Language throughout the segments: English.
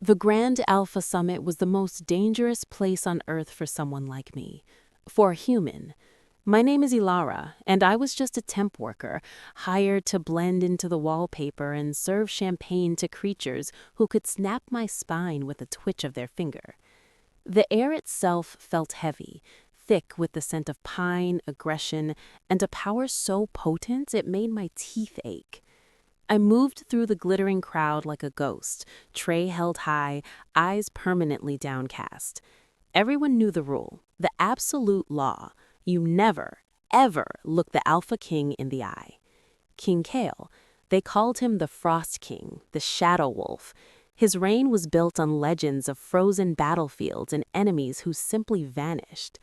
The Grand Alpha Summit was the most dangerous place on Earth for someone like me. For a human. My name is Ilara, and I was just a temp worker, hired to blend into the wallpaper and serve champagne to creatures who could snap my spine with a twitch of their finger. The air itself felt heavy, thick with the scent of pine, aggression, and a power so potent it made my teeth ache. I moved through the glittering crowd like a ghost, tray held high, eyes permanently downcast. Everyone knew the rule, the absolute law. You never, ever look the Alpha King in the eye. King Kale, they called him the Frost King, the Shadow Wolf. His reign was built on legends of frozen battlefields and enemies who simply vanished.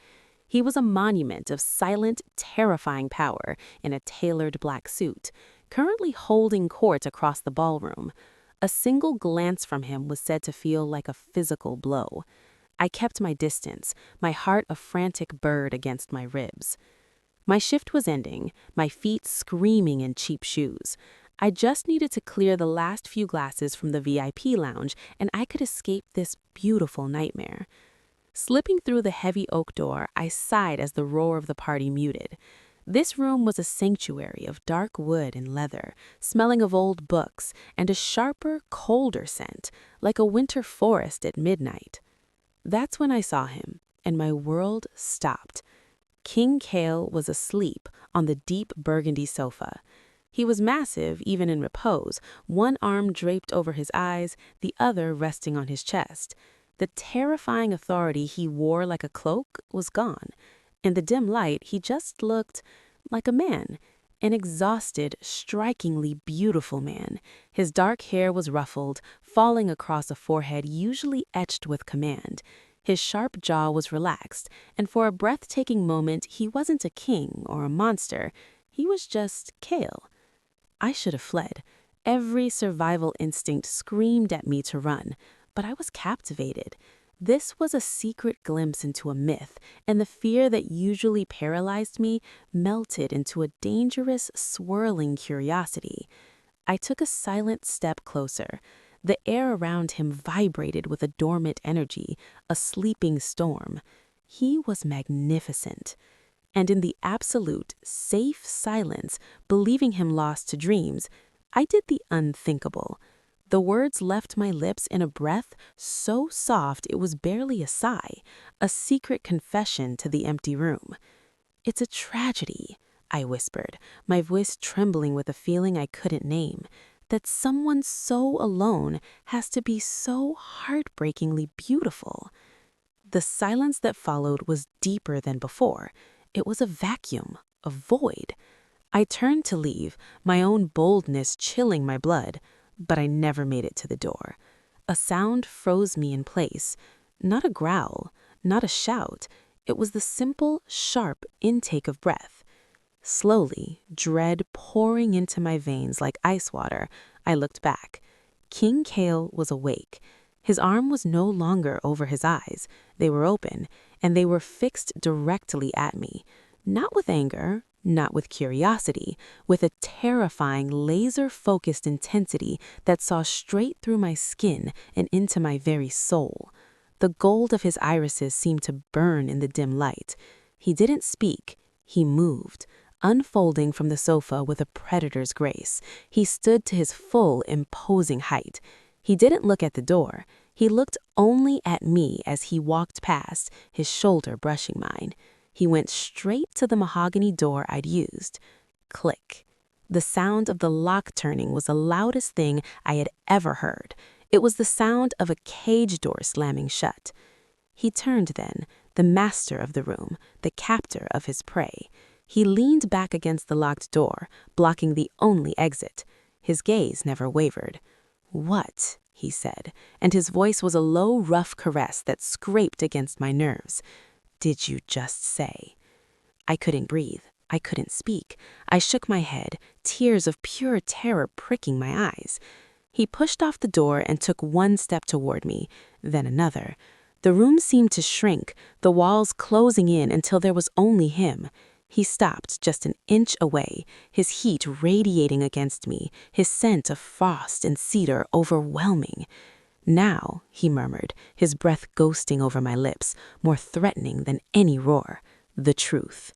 He was a monument of silent, terrifying power in a tailored black suit, currently holding court across the ballroom. A single glance from him was said to feel like a physical blow. I kept my distance, my heart a frantic bird against my ribs. My shift was ending, my feet screaming in cheap shoes. I just needed to clear the last few glasses from the VIP lounge, and I could escape this beautiful nightmare. Slipping through the heavy oak door, I sighed as the roar of the party muted. This room was a sanctuary of dark wood and leather, smelling of old books, and a sharper, colder scent, like a winter forest at midnight. That's when I saw him, and my world stopped. King Kale was asleep on the deep burgundy sofa. He was massive, even in repose, one arm draped over his eyes, the other resting on his chest. The terrifying authority he wore like a cloak was gone. In the dim light, he just looked like a man, an exhausted, strikingly beautiful man. His dark hair was ruffled, falling across a forehead usually etched with command. His sharp jaw was relaxed, and for a breathtaking moment, he wasn't a king or a monster. He was just Kale. I should have fled. Every survival instinct screamed at me to run, but I was captivated. This was a secret glimpse into a myth, and the fear that usually paralyzed me melted into a dangerous, swirling curiosity. I took a silent step closer. The air around him vibrated with a dormant energy, a sleeping storm. He was magnificent. And in the absolute, safe silence, believing him lost to dreams, I did the unthinkable. The words left my lips in a breath so soft it was barely a sigh, a secret confession to the empty room. "It's a tragedy," I whispered, my voice trembling with a feeling I couldn't name, "that someone so alone has to be so heartbreakingly beautiful." The silence that followed was deeper than before. It was a vacuum, a void. I turned to leave, my own boldness chilling my blood. But I never made it to the door. A sound froze me in place. Not a growl, not a shout. It was the simple, sharp intake of breath. Slowly, dread pouring into my veins like ice water, I looked back. King Kale was awake. His arm was no longer over his eyes. They were open, and they were fixed directly at me. Not with anger, not with curiosity, with a terrifying, laser-focused intensity that saw straight through my skin and into my very soul. The gold of his irises seemed to burn in the dim light. He didn't speak. He moved, unfolding from the sofa with a predator's grace. He stood to his full, imposing height. He didn't look at the door. He looked only at me as he walked past, his shoulder brushing mine. He went straight to the mahogany door I'd used. Click. The sound of the lock turning was the loudest thing I had ever heard. It was the sound of a cage door slamming shut. He turned then, the master of the room, the captor of his prey. He leaned back against the locked door, blocking the only exit. His gaze never wavered. "What?" he said, and his voice was a low, rough caress that scraped against my nerves. "Did you just say?" I couldn't breathe. I couldn't speak. I shook my head, tears of pure terror pricking my eyes. He pushed off the door and took one step toward me, then another. The room seemed to shrink, the walls closing in until there was only him. He stopped just an inch away, his heat radiating against me, his scent of frost and cedar overwhelming. "Now," he murmured, his breath ghosting over my lips, more threatening than any roar, "the truth."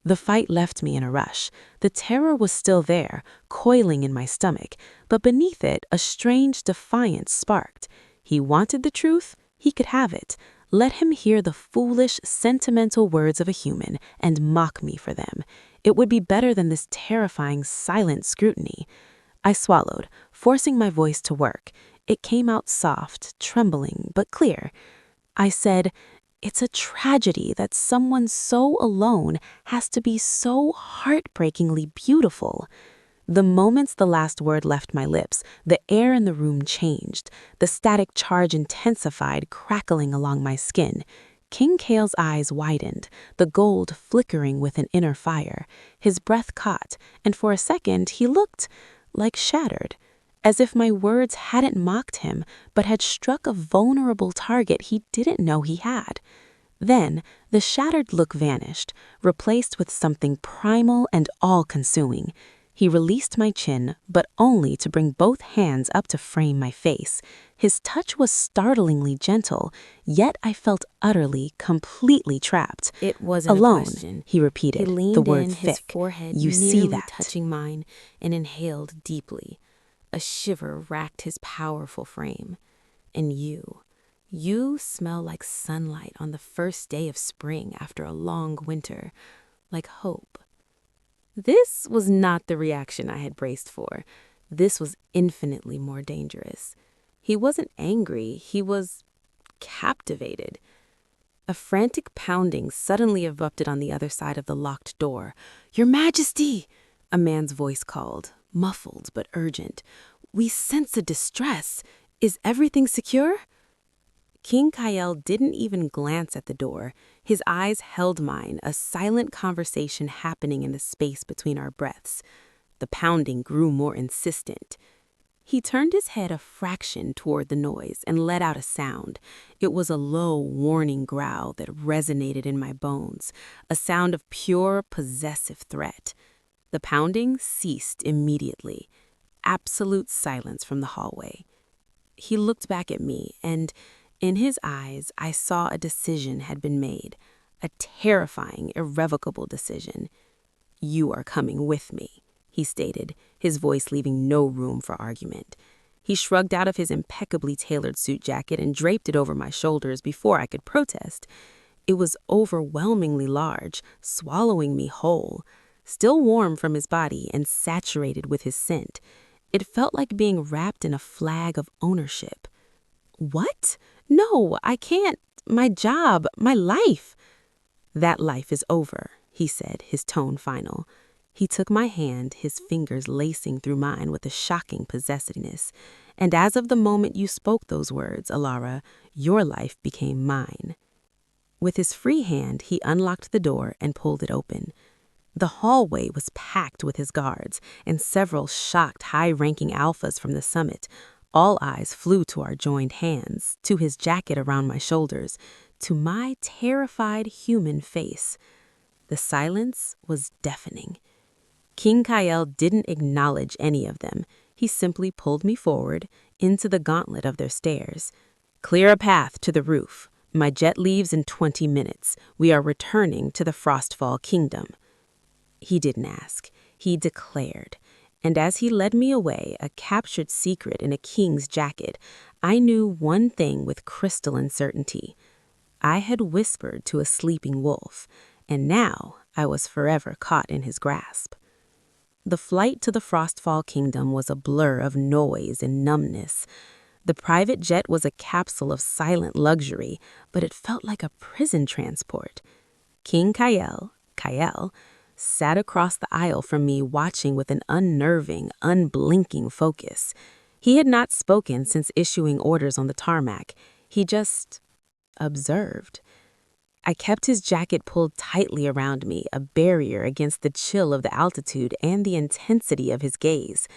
The fight left me in a rush. The terror was still there, coiling in my stomach, but beneath it a strange defiance sparked. He wanted the truth, he could have it. Let him hear the foolish, sentimental words of a human and mock me for them. It would be better than this terrifying, silent scrutiny. I swallowed, forcing my voice to work. It came out soft, trembling, but clear. I said, "It's a tragedy that someone so alone has to be so heartbreakingly beautiful." The moments the last word left my lips, the air in the room changed. The static charge intensified, crackling along my skin. King Kale's eyes widened, the gold flickering with an inner fire. His breath caught, and for a second he looked like shattered, as if my words hadn't mocked him, but had struck a vulnerable target he didn't know he had. Then, the shattered look vanished, replaced with something primal and all-consuming. He released my chin, but only to bring both hands up to frame my face. His touch was startlingly gentle, yet I felt utterly, completely trapped. It wasn't "Alone," a question. he repeated, He leaned the word in, his thick. forehead "You nearly see that?" touching mine, and inhaled deeply. A shiver racked his powerful frame. "And you smell like sunlight on the first day of spring after a long winter, like hope." This was not the reaction I had braced for. This was infinitely more dangerous. He wasn't angry, he was captivated. A frantic pounding suddenly erupted on the other side of the locked door. "Your Majesty!" a man's voice called, muffled but urgent. "We sense a distress. Is everything secure?" King Kael didn't even glance at the door. His eyes held mine, a silent conversation happening in the space between our breaths. The pounding grew more insistent. He turned his head a fraction toward the noise and let out a sound. It was a low, warning growl that resonated in my bones, a sound of pure, possessive threat. The pounding ceased immediately. Absolute silence from the hallway. He looked back at me, and in his eyes, I saw a decision had been made, a terrifying, irrevocable decision. "You are coming with me," he stated, his voice leaving no room for argument. He shrugged out of his impeccably tailored suit jacket and draped it over my shoulders before I could protest. It was overwhelmingly large, swallowing me whole, still warm from his body and saturated with his scent. It felt like being wrapped in a flag of ownership. "What? No, I can't. My job, my life." "That life is over," he said, his tone final. He took my hand, his fingers lacing through mine with a shocking possessiveness. "And as of the moment you spoke those words, Alara, your life became mine." With his free hand, he unlocked the door and pulled it open. The hallway was packed with his guards and several shocked high-ranking alphas from the summit. All eyes flew to our joined hands, to his jacket around my shoulders, to my terrified human face. The silence was deafening. King Kael didn't acknowledge any of them. He simply pulled me forward into the gauntlet of their stairs. "Clear a path to the roof. My jet leaves in 20 minutes. We are returning to the Frostfall Kingdom." He didn't ask. He declared. And as he led me away, a captured secret in a king's jacket, I knew one thing with crystalline certainty. I had whispered to a sleeping wolf, and now I was forever caught in his grasp. The flight to the Frostfall Kingdom was a blur of noise and numbness. The private jet was a capsule of silent luxury, but it felt like a prison transport. King Kael, sat across the aisle from me, watching with an unnerving, unblinking focus. He had not spoken since issuing orders on the tarmac. He just observed. I kept his jacket pulled tightly around me, a barrier against the chill of the altitude and the intensity of his gaze.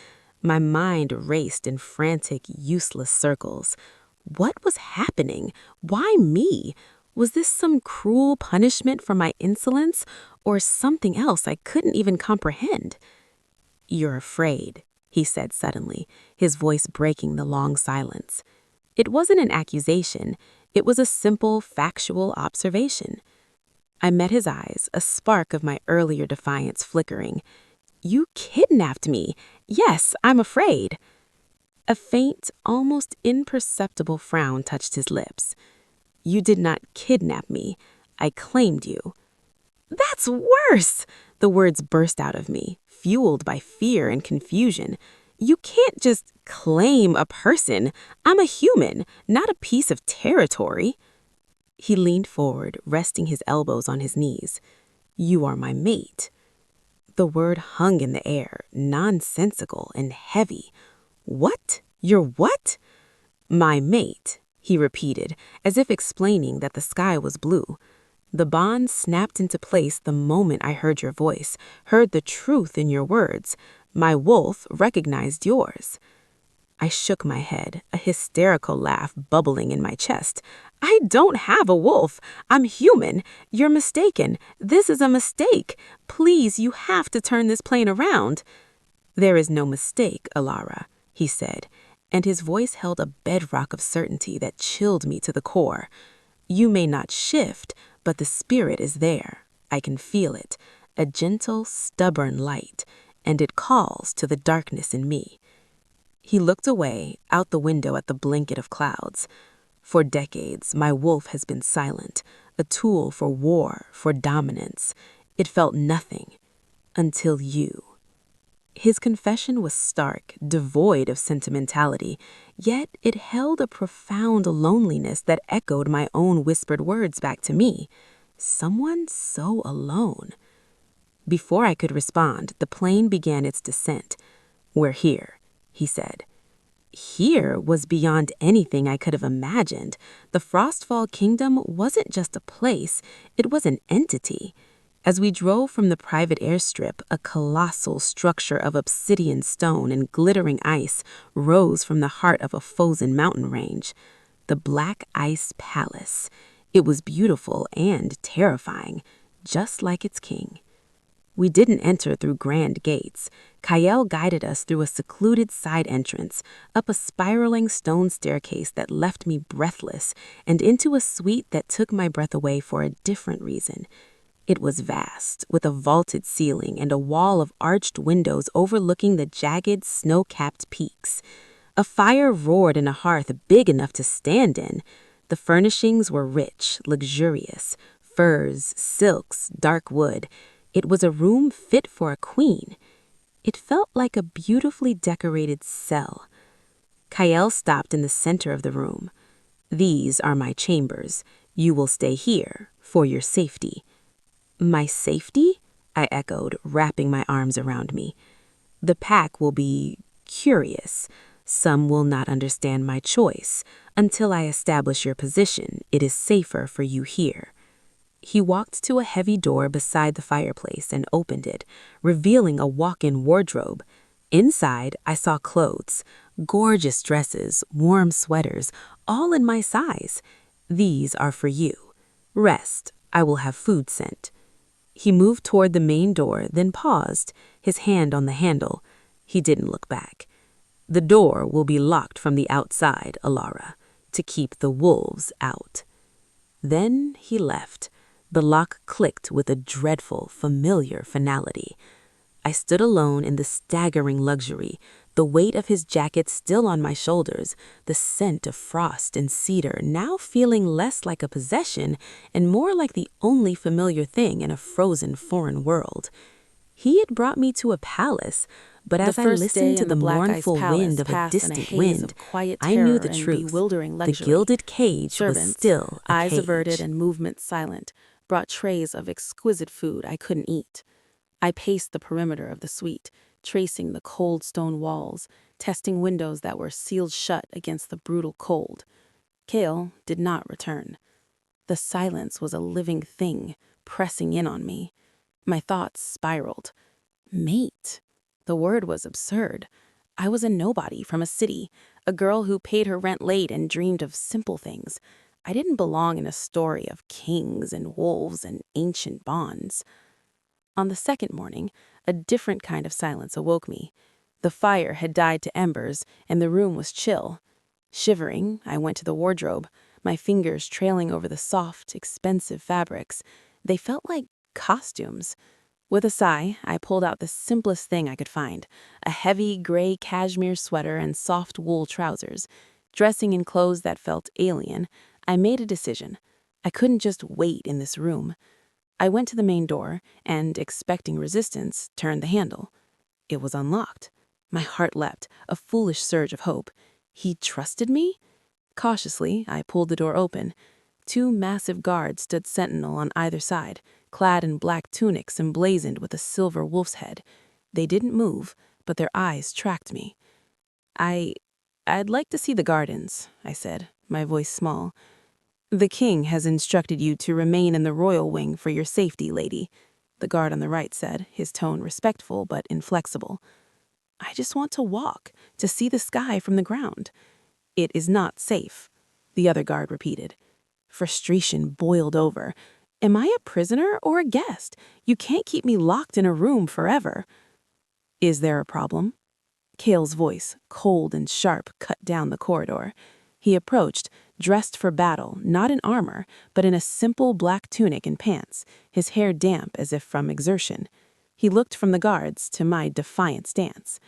My mind raced in frantic, useless circles. What was happening? Why me? Was this some cruel punishment for my insolence, or something else I couldn't even comprehend? "You're afraid," he said suddenly, his voice breaking the long silence. It wasn't an accusation. It was a simple, factual observation. I met his eyes, a spark of my earlier defiance flickering. You kidnapped me. Yes, I'm afraid. A faint, almost imperceptible frown touched his lips. You did not kidnap me. I claimed you. That's worse! The words burst out of me, fueled by fear and confusion. You can't just claim a person. I'm a human, not a piece of territory. He leaned forward, resting his elbows on his knees. You are my mate. The word hung in the air, nonsensical and heavy. What? You're what? My mate, he repeated, as if explaining that the sky was blue. The bond snapped into place the moment I heard your voice, heard the truth in your words. My wolf recognized yours. I shook my head, a hysterical laugh bubbling in my chest. I don't have a wolf. I'm human. You're mistaken. This is a mistake. Please, you have to turn this plane around. There is no mistake, Alara, he said, and his voice held a bedrock of certainty that chilled me to the core. You may not shift, but the spirit is there. I can feel it, a gentle, stubborn light, and it calls to the darkness in me. He looked away, out the window at the blanket of clouds. For decades, my wolf has been silent, a tool for war, for dominance. It felt nothing, until you. His confession was stark, devoid of sentimentality, yet it held a profound loneliness that echoed my own whispered words back to me. Someone so alone. Before I could respond, the plane began its descent. We're here, he said. Here was beyond anything I could have imagined. The Frostfall Kingdom wasn't just a place, it was an entity. As we drove from the private airstrip, a colossal structure of obsidian stone and glittering ice rose from the heart of a frozen mountain range. The Black Ice Palace. It was beautiful and terrifying, just like its king. We didn't enter through grand gates. Kyle guided us through a secluded side entrance, up a spiraling stone staircase that left me breathless, and into a suite that took my breath away for a different reason. It was vast, with a vaulted ceiling and a wall of arched windows overlooking the jagged, snow-capped peaks. A fire roared in a hearth big enough to stand in. The furnishings were rich, luxurious, furs, silks, dark wood. It was a room fit for a queen. It felt like a beautifully decorated cell. Kyle stopped in the center of the room. These are my chambers. You will stay here for your safety. My safety? I echoed, wrapping my arms around me. The pack will be curious. Some will not understand my choice. Until I establish your position, it is safer for you here. He walked to a heavy door beside the fireplace and opened it, revealing a walk-in wardrobe. Inside, I saw clothes, gorgeous dresses, warm sweaters, all in my size. These are for you. Rest. I will have food sent. He moved toward the main door, then paused, his hand on the handle. He didn't look back. The door will be locked from the outside, Alara, to keep the wolves out. Then he left. The lock clicked with a dreadful, familiar finality. I stood alone in the staggering luxury, the weight of his jacket still on my shoulders, the scent of frost and cedar now feeling less like a possession and more like the only familiar thing in a frozen foreign world. He had brought me to a palace, but as I listened to the mournful wind of a distant wind, I knew the truth. The gilded cage was still a eyes cage. averted and movements silent, brought trays of exquisite food I couldn't eat. I paced the perimeter of the suite, tracing the cold stone walls, testing windows that were sealed shut against the brutal cold. Kale did not return. The silence was a living thing, pressing in on me. My thoughts spiraled. Mate. The word was absurd. I was a nobody from a city, a girl who paid her rent late and dreamed of simple things. I didn't belong in a story of kings and wolves and ancient bonds. On the second morning, a different kind of silence awoke me. The fire had died to embers, and the room was chill. Shivering, I went to the wardrobe, my fingers trailing over the soft, expensive fabrics. They felt like costumes. With a sigh, I pulled out the simplest thing I could find, a heavy gray cashmere sweater and soft wool trousers. Dressing in clothes that felt alien, I made a decision. I couldn't just wait in this room. I went to the main door and, expecting resistance, turned the handle. It was unlocked. My heart leapt, a foolish surge of hope. He trusted me? Cautiously, I pulled the door open. Two massive guards stood sentinel on either side, clad in black tunics emblazoned with a silver wolf's head. They didn't move, but their eyes tracked me. I'd like to see the gardens, I said, my voice small. The king has instructed you to remain in the royal wing for your safety, lady, the guard on the right said, his tone respectful but inflexible. I just want to walk, to see the sky from the ground. It is not safe, the other guard repeated. Frustration boiled over. Am I a prisoner or a guest? You can't keep me locked in a room forever. Is there a problem? Cale's voice, cold and sharp, cut down the corridor. He approached, dressed for battle, not in armor, but in a simple black tunic and pants, his hair damp as if from exertion. He looked from the guards to my defiant stance.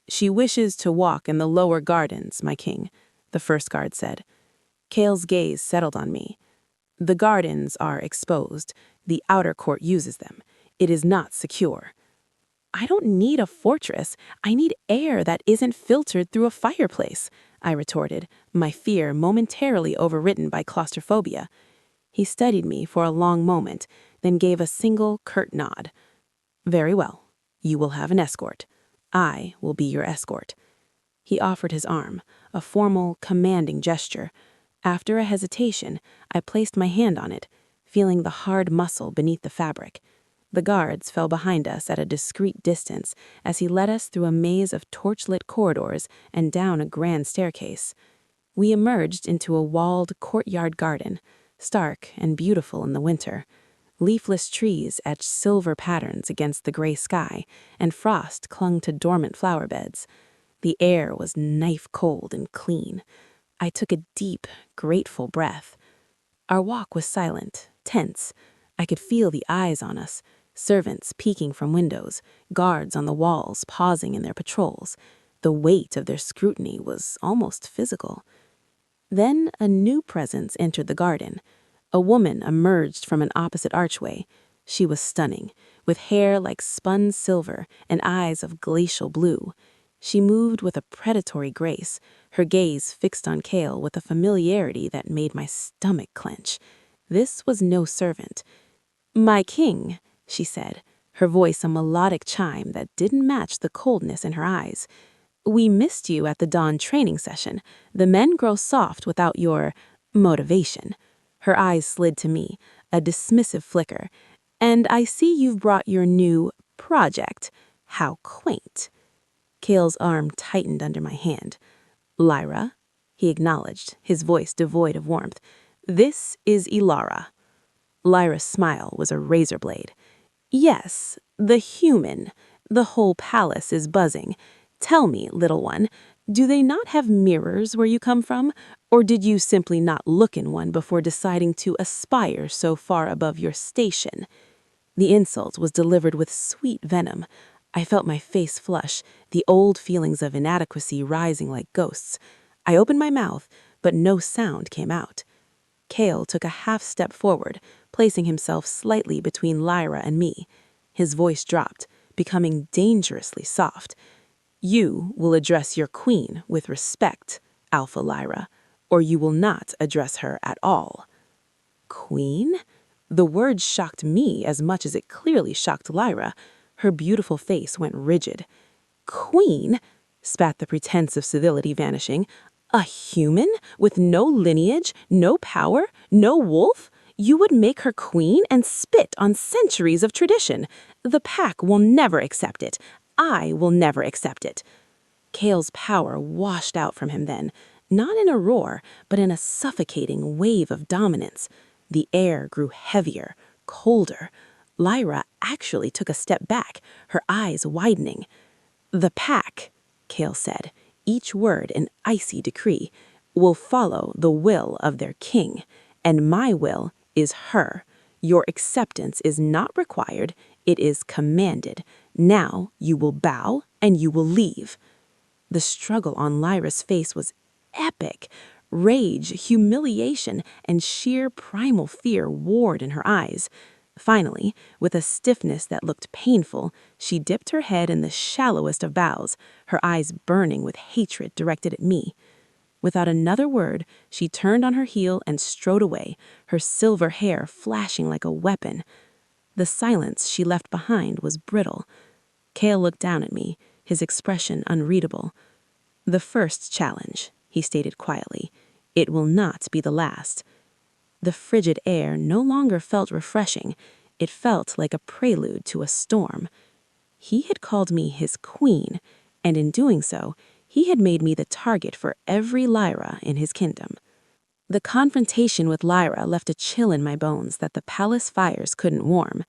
She wishes to walk in the lower gardens, my king, the first guard said. Cale's gaze settled on me. The gardens are exposed. The outer court uses them. It is not secure. I don't need a fortress. I need air that isn't filtered through a fireplace, I retorted, my fear momentarily overridden by claustrophobia. He studied me for a long moment, then gave a single curt nod. Very well. You will have an escort. I will be your escort. He offered his arm, a formal, commanding gesture. After a hesitation, I placed my hand on it, feeling the hard muscle beneath the fabric. The guards fell behind us at a discreet distance as he led us through a maze of torch-lit corridors and down a grand staircase. We emerged into a walled courtyard garden, stark and beautiful in the winter. Leafless trees etched silver patterns against the gray sky, and frost clung to dormant flower beds. The air was knife-cold and clean. I took a deep, grateful breath. Our walk was silent, tense. I could feel the eyes on us, servants peeking from windows, guards on the walls pausing in their patrols. The weight of their scrutiny was almost physical. Then a new presence entered the garden. A woman emerged from an opposite archway. She was stunning, with hair like spun silver and eyes of glacial blue. She moved with a predatory grace, her gaze fixed on Cale with a familiarity that made my stomach clench. This was no servant. "My king," she said, her voice a melodic chime that didn't match the coldness in her eyes. "We missed you at the dawn training session. The men grow soft without your motivation." Her eyes slid to me, a dismissive flicker. "And I see you've brought your new project. How quaint." Cale's arm tightened under my hand. "Lyra," he acknowledged, his voice devoid of warmth. "This is Ilara." Lyra's smile was a razor blade. "Yes, the human. The whole palace is buzzing. Tell me, little one, do they not have mirrors where you come from? Or did you simply not look in one before deciding to aspire so far above your station?" The insult was delivered with sweet venom. I felt my face flush, the old feelings of inadequacy rising like ghosts. I opened my mouth, but no sound came out. Cale took a half step forward, placing himself slightly between Lyra and me. His voice dropped, becoming dangerously soft. "You will address your queen with respect, Alpha Lyra, or you will not address her at all." Queen? The word shocked me as much as it clearly shocked Lyra. Her beautiful face went rigid. "Queen?" spat the pretense of civility vanishing. "A human? With no lineage, no power, no wolf? You would make her queen and spit on centuries of tradition. The pack will never accept it. I will never accept it." Cale's power washed out from him then, not in a roar, but in a suffocating wave of dominance. The air grew heavier, colder. Lyra actually took a step back, her eyes widening. "The pack," Cale said, each word an icy decree, will follow the will of their king, and my will is her. Your acceptance is not required, it is commanded. Now you will bow and you will leave." The struggle on Lyra's face was epic. Rage, humiliation, and sheer primal fear warred in her eyes. Finally, with a stiffness that looked painful, she dipped her head in the shallowest of bows, her eyes burning with hatred directed at me. Without another word, she turned on her heel and strode away, her silver hair flashing like a weapon. The silence she left behind was brittle. Cale looked down at me, his expression unreadable. "The first challenge," he stated quietly. "It will not be the last." The frigid air no longer felt refreshing. It felt like a prelude to a storm. He had called me his queen, and in doing so, he had made me the target for every Lyra in his kingdom. The confrontation with Lyra left a chill in my bones that the palace fires couldn't warm.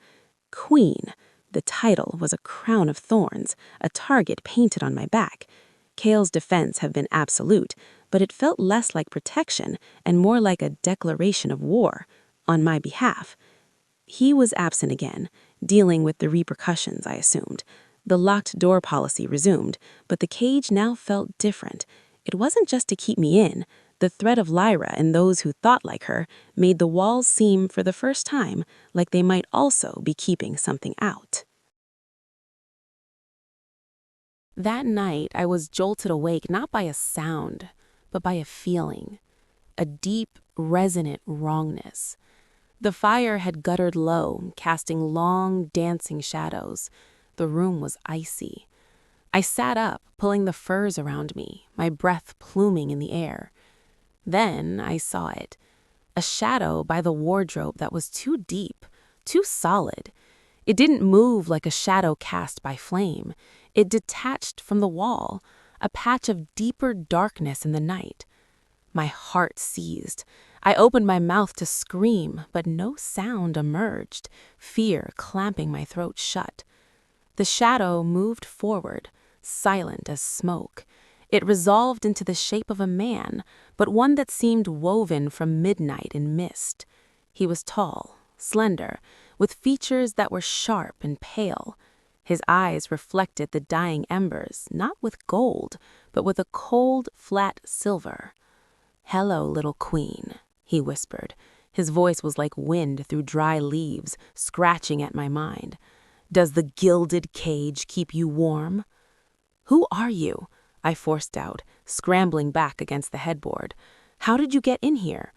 Queen. The title was a crown of thorns, a target painted on my back. Cale's defense had been absolute, but it felt less like protection and more like a declaration of war, on my behalf. He was absent again, dealing with the repercussions, I assumed. The locked door policy resumed, but the cage now felt different. It wasn't just to keep me in. The threat of Lyra and those who thought like her made the walls seem, for the first time, like they might also be keeping something out. That night, I was jolted awake not by a sound, but by a feeling. A deep, resonant wrongness. The fire had guttered low, casting long, dancing shadows. The room was icy. I sat up, pulling the furs around me, my breath pluming in the air. Then I saw it. A shadow by the wardrobe that was too deep, too solid. It didn't move like a shadow cast by flame. It detached from the wall, a patch of deeper darkness in the night. My heart seized. I opened my mouth to scream, but no sound emerged, fear clamping my throat shut. The shadow moved forward, silent as smoke. It resolved into the shape of a man, but one that seemed woven from midnight and mist. He was tall, slender, with features that were sharp and pale. His eyes reflected the dying embers, not with gold, but with a cold, flat silver. "Hello, little queen," he whispered. His voice was like wind through dry leaves, scratching at my mind. "Does the gilded cage keep you warm?" "Who are you?" I forced out, scrambling back against the headboard. "How did you get in here?"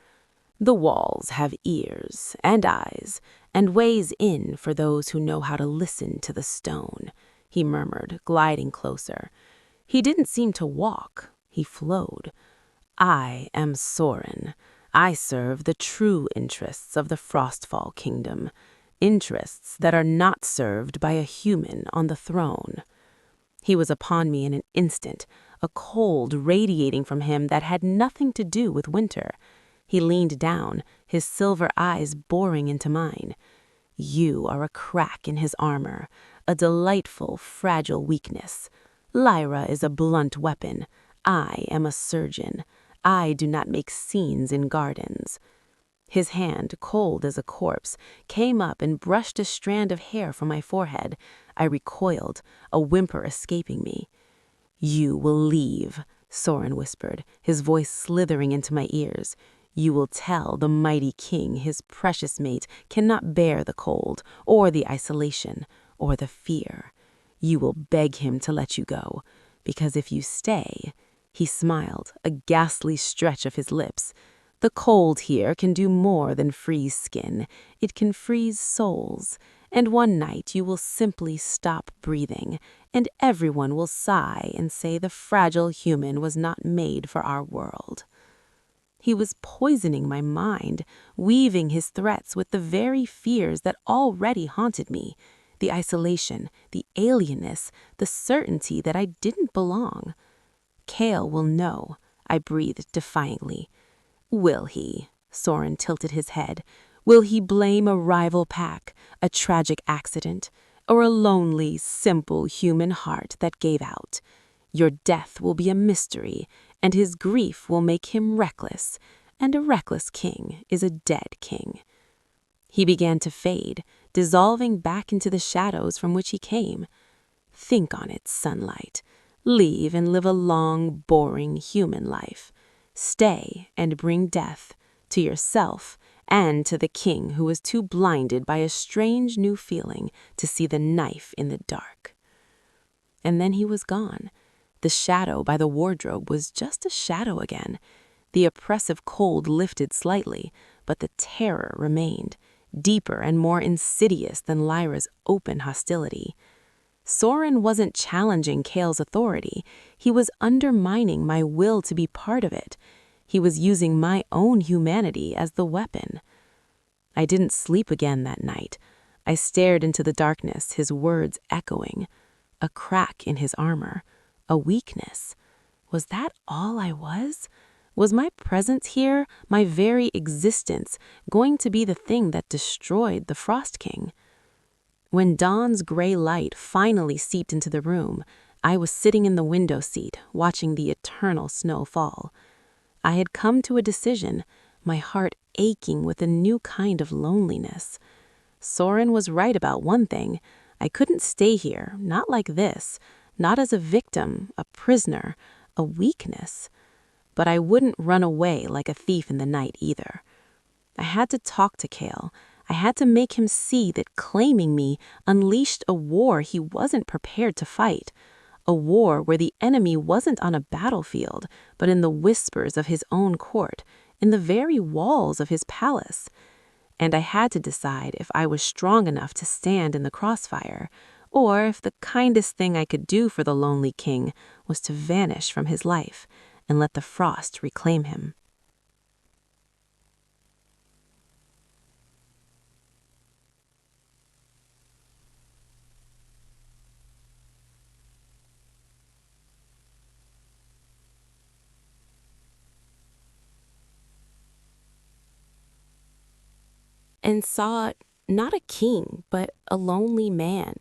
"The walls have ears and eyes, and ways in for those who know how to listen to the stone," he murmured, gliding closer. He didn't seem to walk, he flowed. "I am Soren. I serve the true interests of the Frostfall Kingdom, interests that are not served by a human on the throne." He was upon me in an instant, a cold radiating from him that had nothing to do with winter. He leaned down, his silver eyes boring into mine. "You are a crack in his armor, a delightful, fragile weakness. Lyra is a blunt weapon. I am a surgeon. I do not make scenes in gardens." His hand, cold as a corpse, came up and brushed a strand of hair from my forehead. I recoiled, a whimper escaping me. "You will leave," Soren whispered, his voice slithering into my ears. "You will tell the mighty king his precious mate cannot bear the cold, or the isolation, or the fear. You will beg him to let you go, because if you stay—" He smiled, a ghastly stretch of his lips. "The cold here can do more than freeze skin. It can freeze souls. And one night you will simply stop breathing, and everyone will sigh and say the fragile human was not made for our world." He was poisoning my mind, weaving his threats with the very fears that already haunted me. The isolation, the alienness, the certainty that I didn't belong. "Cale will know," I breathed defiantly. "Will he?" Soren tilted his head. "Will he blame a rival pack, a tragic accident, or a lonely, simple human heart that gave out? Your death will be a mystery, and his grief will make him reckless, and a reckless king is a dead king. He began to fade, dissolving back into the shadows from which he came. Think on it, sunlight. Leave and live a long, boring human life. Stay and bring death to yourself and to the king who was too blinded by a strange new feeling to see the knife in the dark. And then he was gone. The shadow by the wardrobe was just a shadow again. The oppressive cold lifted slightly, but the terror remained, deeper and more insidious than Lyra's open hostility. Soren wasn't challenging Kale's authority. He was undermining my will to be part of it. He was using my own humanity as the weapon. I didn't sleep again that night. I stared into the darkness, his words echoing. A crack in his armor. A weakness. Was that all I was? Was my presence here, my very existence, going to be the thing that destroyed the Frost King? When dawn's gray light finally seeped into the room, I was sitting in the window seat, watching the eternal snow fall. I had come to a decision, my heart aching with a new kind of loneliness. Soren was right about one thing. I couldn't stay here, not like this, not as a victim, a prisoner, a weakness. But I wouldn't run away like a thief in the night either. I had to talk to Kale. I had to make him see that claiming me unleashed a war he wasn't prepared to fight. A war where the enemy wasn't on a battlefield, but in the whispers of his own court, in the very walls of his palace. And I had to decide if I was strong enough to stand in the crossfire, or if the kindest thing I could do for the lonely king was to vanish from his life and let the frost reclaim him. And saw not a king, but a lonely man.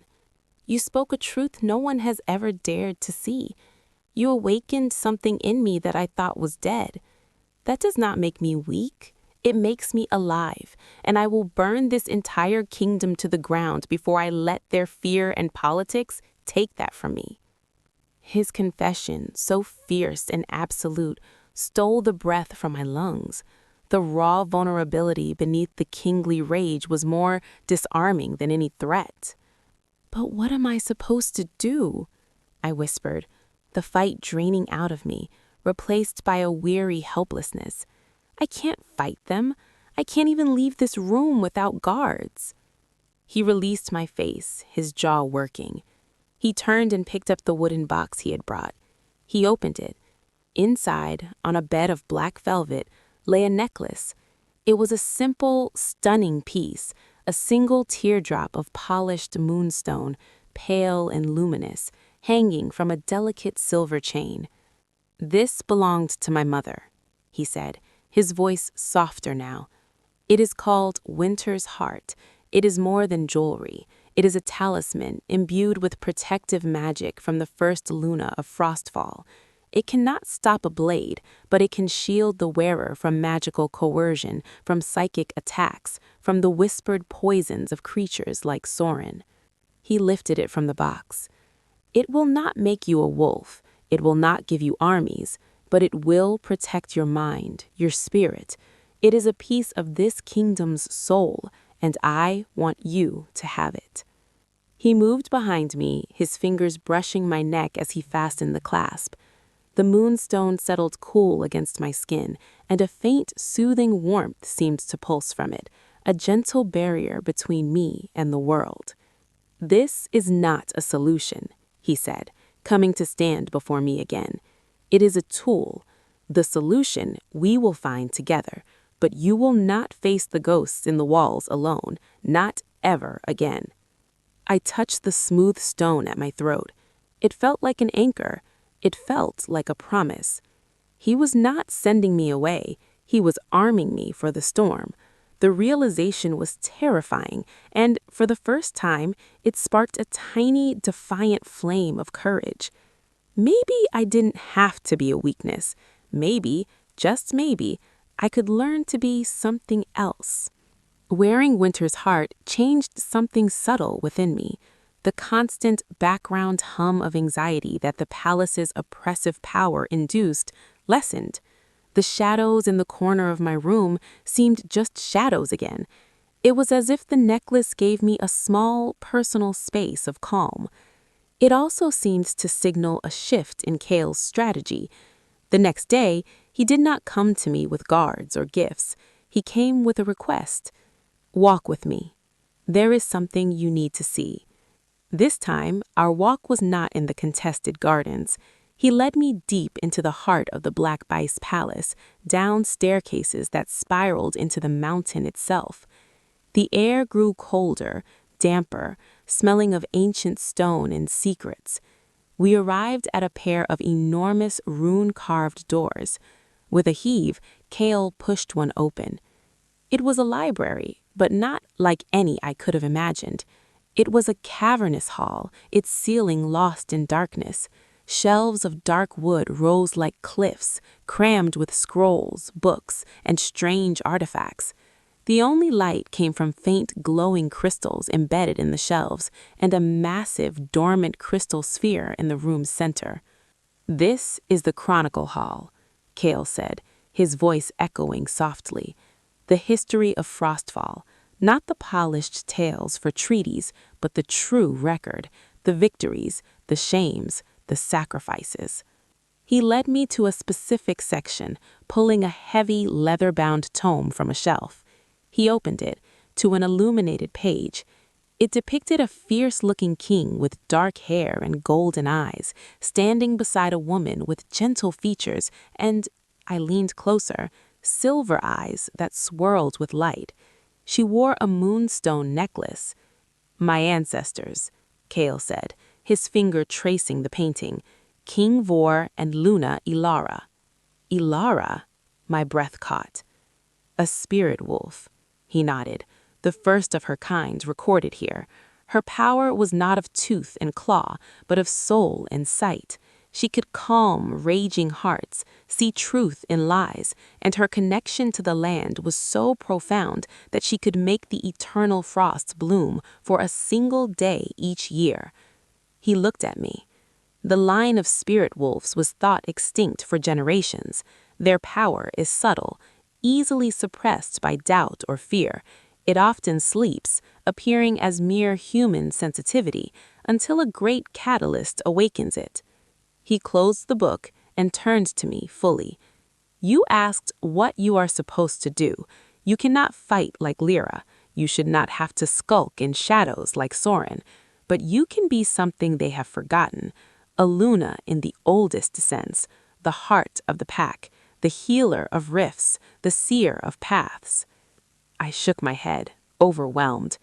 You spoke a truth no one has ever dared to see. You awakened something in me that I thought was dead. That does not make me weak. It makes me alive, and I will burn this entire kingdom to the ground before I let their fear and politics take that from me. His confession, so fierce and absolute, stole the breath from my lungs. The raw vulnerability beneath the kingly rage was more disarming than any threat. "But what am I supposed to do?" I whispered, the fight draining out of me, replaced by a weary helplessness. I can't fight them. I can't even leave this room without guards. He released my face, his jaw working. He turned and picked up the wooden box he had brought. He opened it. Inside, on a bed of black velvet, lay a necklace. It was a simple, stunning piece, a single teardrop of polished moonstone, pale and luminous, hanging from a delicate silver chain. "This belonged to my mother," he said, his voice softer now. "It is called Winter's Heart. It is more than jewelry. It is a talisman imbued with protective magic from the first luna of frostfall. It cannot stop a blade, but it can shield the wearer from magical coercion, from psychic attacks, from the whispered poisons of creatures like Soren." He lifted it from the box. "It will not make you a wolf. It will not give you armies, but it will protect your mind, your spirit. It is a piece of this kingdom's soul, and I want you to have it." He moved behind me, his fingers brushing my neck as he fastened the clasp. The moonstone settled cool against my skin, and a faint, soothing warmth seemed to pulse from it, a gentle barrier between me and the world. "This is not a solution," he said, coming to stand before me again. "It is a tool. The solution we will find together, but you will not face the ghosts in the walls alone, not ever again." I touched the smooth stone at my throat. It felt like an anchor. It felt like a promise. He was not sending me away. He was arming me for the storm. The realization was terrifying, and for the first time, it sparked a tiny, defiant flame of courage. Maybe I didn't have to be a weakness. Maybe, just maybe, I could learn to be something else. Wearing Winter's heart changed something subtle within me. The constant background hum of anxiety that the palace's oppressive power induced lessened. The shadows in the corner of my room seemed just shadows again. It was as if the necklace gave me a small, personal space of calm. It also seemed to signal a shift in Kale's strategy. The next day, he did not come to me with guards or gifts. He came with a request. Walk with me. There is something you need to see. This time, our walk was not in the contested gardens. He led me deep into the heart of the Black Bice Palace, down staircases that spiraled into the mountain itself. The air grew colder, damper, smelling of ancient stone and secrets. We arrived at a pair of enormous rune-carved doors. With a heave, Kale pushed one open. It was a library, but not like any I could have imagined. It was a cavernous hall, its ceiling lost in darkness. Shelves of dark wood rose like cliffs, crammed with scrolls, books, and strange artifacts. The only light came from faint glowing crystals embedded in the shelves and a massive dormant crystal sphere in the room's center. "This is the Chronicle Hall," Kale said, his voice echoing softly. "The history of Frostfall, not the polished tales for treaties, but the true record, the victories, the shames, the sacrifices." He led me to a specific section, pulling a heavy leather-bound tome from a shelf. He opened it to an illuminated page. It depicted a fierce-looking king with dark hair and golden eyes, standing beside a woman with gentle features and, I leaned closer, silver eyes that swirled with light. She wore a moonstone necklace. "My ancestors," Kale said, his finger tracing the painting. "King Vor and Luna Ilara." "Ilara?" My breath caught. "A spirit wolf," he nodded, "the first of her kind recorded here. Her power was not of tooth and claw, but of soul and sight. She could calm raging hearts, see truth in lies, and her connection to the land was so profound that she could make the eternal frosts bloom for a single day each year." He looked at me. The line of spirit wolves was thought extinct for generations. Their power is subtle, easily suppressed by doubt or fear. It often sleeps, appearing as mere human sensitivity, until a great catalyst awakens it. He closed the book and turned to me fully. "You asked what you are supposed to do. You cannot fight like Lyra. You should not have to skulk in shadows like Soren. But you can be something they have forgotten. A Luna in the oldest sense, the heart of the pack, the healer of rifts, the seer of paths." I shook my head, overwhelmed.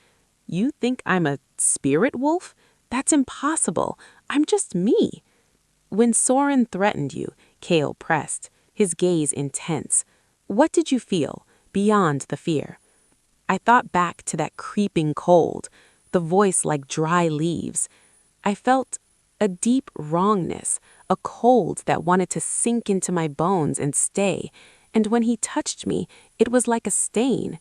"You think I'm a spirit wolf? That's impossible. I'm just me." "When Soren threatened you," Kale pressed, his gaze intense, "what did you feel, beyond the fear?" I thought back to that creeping cold, the voice like dry leaves. I felt a deep wrongness, a cold that wanted to sink into my bones and stay, and when he touched me, it was like a stain.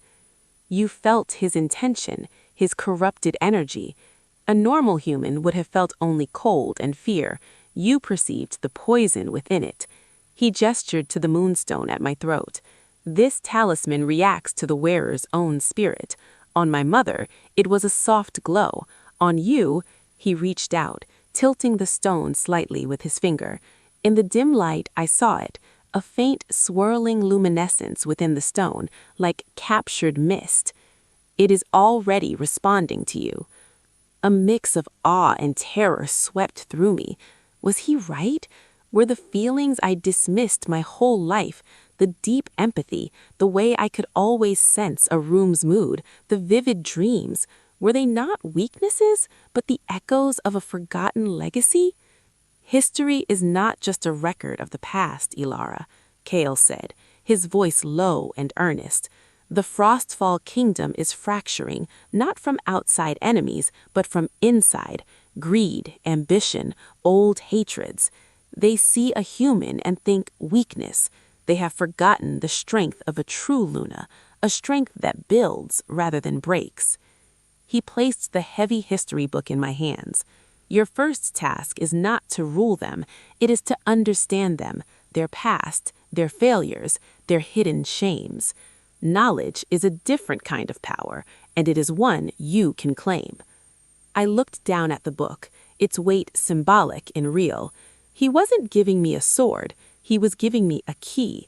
You felt his intention, his corrupted energy. A normal human would have felt only cold and fear. You perceived the poison within it. He gestured to the moonstone at my throat. "This talisman reacts to the wearer's own spirit. On my mother, it was a soft glow. On you," he reached out, tilting the stone slightly with his finger. In the dim light, I saw it, a faint swirling luminescence within the stone, like captured mist. "It is already responding to you." A mix of awe and terror swept through me. Was he right? Were the feelings I dismissed my whole life, the deep empathy, the way I could always sense a room's mood, the vivid dreams, were they not weaknesses, but the echoes of a forgotten legacy? "History is not just a record of the past, Ilara," Kale said, his voice low and earnest. "The Frostfall Kingdom is fracturing, not from outside enemies, but from inside. Greed, ambition, old hatreds. They see a human and think weakness. They have forgotten the strength of a true Luna, a strength that builds rather than breaks. He placed the heavy history book in my hands. Your first task is not to rule them, it is to understand them, their past, their failures, their hidden shames. Knowledge is a different kind of power, and it is one you can claim. I looked down at the book, its weight symbolic and real. He wasn't giving me a sword, he was giving me a key.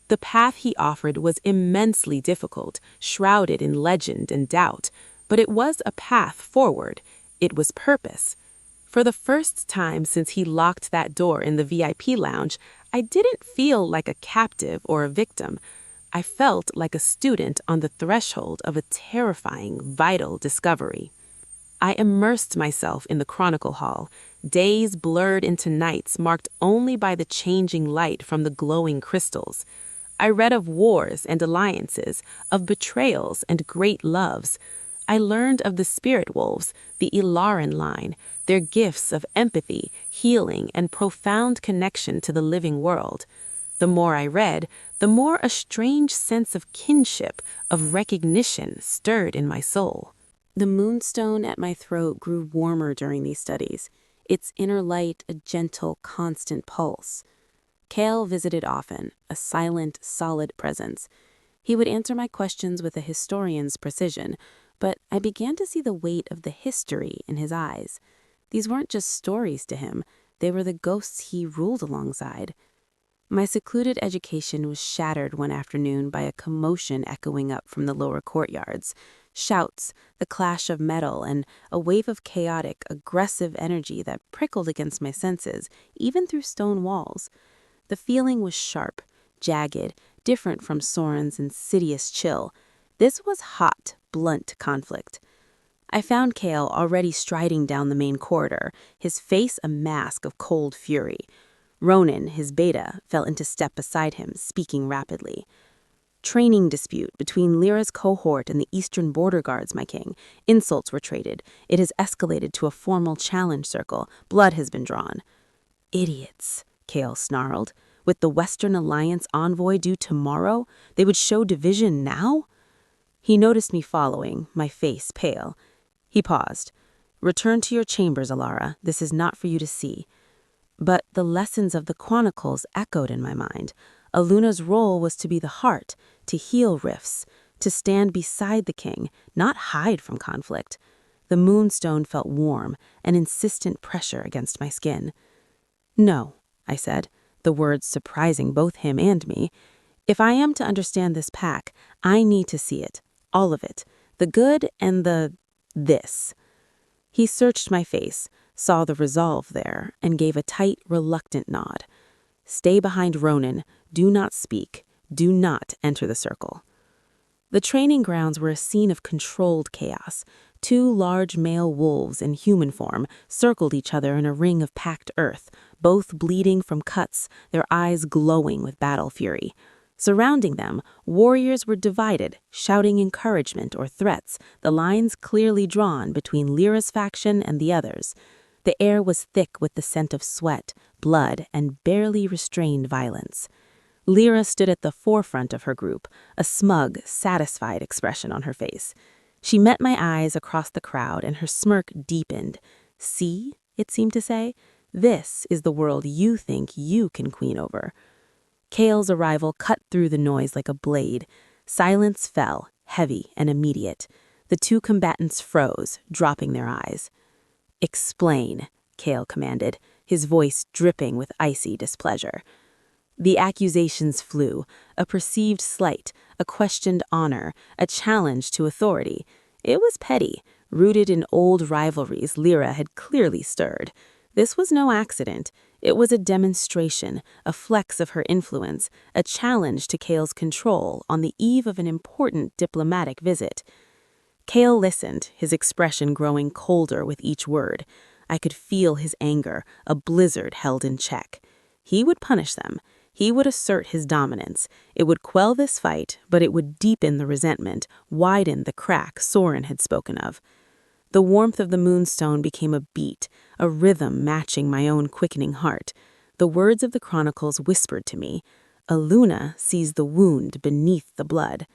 The path he offered was immensely difficult, shrouded in legend and doubt, but it was a path forward. It was purpose. For the first time since he locked that door in the VIP lounge, I didn't feel like a captive or a victim. I felt like a student on the threshold of a terrifying, vital discovery. I immersed myself in the Chronicle Hall, days blurred into nights marked only by the changing light from the glowing crystals. I read of wars and alliances, of betrayals and great loves. I learned of the spirit wolves, the Ilaran line, their gifts of empathy, healing, and profound connection to the living world. The more I read, the more a strange sense of kinship, of recognition stirred in my soul. The moonstone at my throat grew warmer during these studies, its inner light a gentle, constant pulse. Kale visited often, a silent, solid presence. He would answer my questions with a historian's precision, but I began to see the weight of the history in his eyes. These weren't just stories to him, they were the ghosts he ruled alongside. My secluded education was shattered one afternoon by a commotion echoing up from the lower courtyards. Shouts, the clash of metal, and a wave of chaotic, aggressive energy that prickled against my senses, even through stone walls. The feeling was sharp, jagged, different from Soren's insidious chill. This was hot, blunt conflict. I found Kale already striding down the main corridor, his face a mask of cold fury. Ronan, his beta, fell into step beside him, speaking rapidly. Training dispute between Lyra's cohort and the Eastern Border Guards, my king. Insults were traded. It has escalated to a formal challenge circle. Blood has been drawn. Idiots, Kale snarled. With the Western Alliance envoy due tomorrow, they would show division now? He noticed me following, my face pale. He paused. Return to your chambers, Alara. This is not for you to see. But the lessons of the Chronicles echoed in my mind. Aluna's role was to be the heart, to heal rifts, to stand beside the king, not hide from conflict. The moonstone felt warm, an insistent pressure against my skin. No, I said, the words surprising both him and me. If I am to understand this pack, I need to see it, all of it, the good and this. He searched my face, saw the resolve there, and gave a tight, reluctant nod. Stay behind Ronan. Do not speak. Do not enter the circle. The training grounds were a scene of controlled chaos. Two large male wolves in human form circled each other in a ring of packed earth, both bleeding from cuts, their eyes glowing with battle fury. Surrounding them, warriors were divided, shouting encouragement or threats, the lines clearly drawn between Lyra's faction and the others. The air was thick with the scent of sweat, blood, and barely restrained violence. Lyra stood at the forefront of her group, a smug, satisfied expression on her face. She met my eyes across the crowd, and her smirk deepened. See, it seemed to say, this is the world you think you can queen over. Kale's arrival cut through the noise like a blade. Silence fell, heavy and immediate. The two combatants froze, dropping their eyes. Explain, Kale commanded, his voice dripping with icy displeasure. The accusations flew, a perceived slight, a questioned honor, a challenge to authority. It was petty, rooted in old rivalries Lyra had clearly stirred. This was no accident. It was a demonstration, a flex of her influence, a challenge to Kale's control on the eve of an important diplomatic visit. Kale listened, his expression growing colder with each word. I could feel his anger, a blizzard held in check. He would punish them. He would assert his dominance. It would quell this fight, but it would deepen the resentment, widen the crack Soren had spoken of. The warmth of the moonstone became a beat, a rhythm matching my own quickening heart. The words of the chronicles whispered to me, "A Luna sees the wound beneath the blood."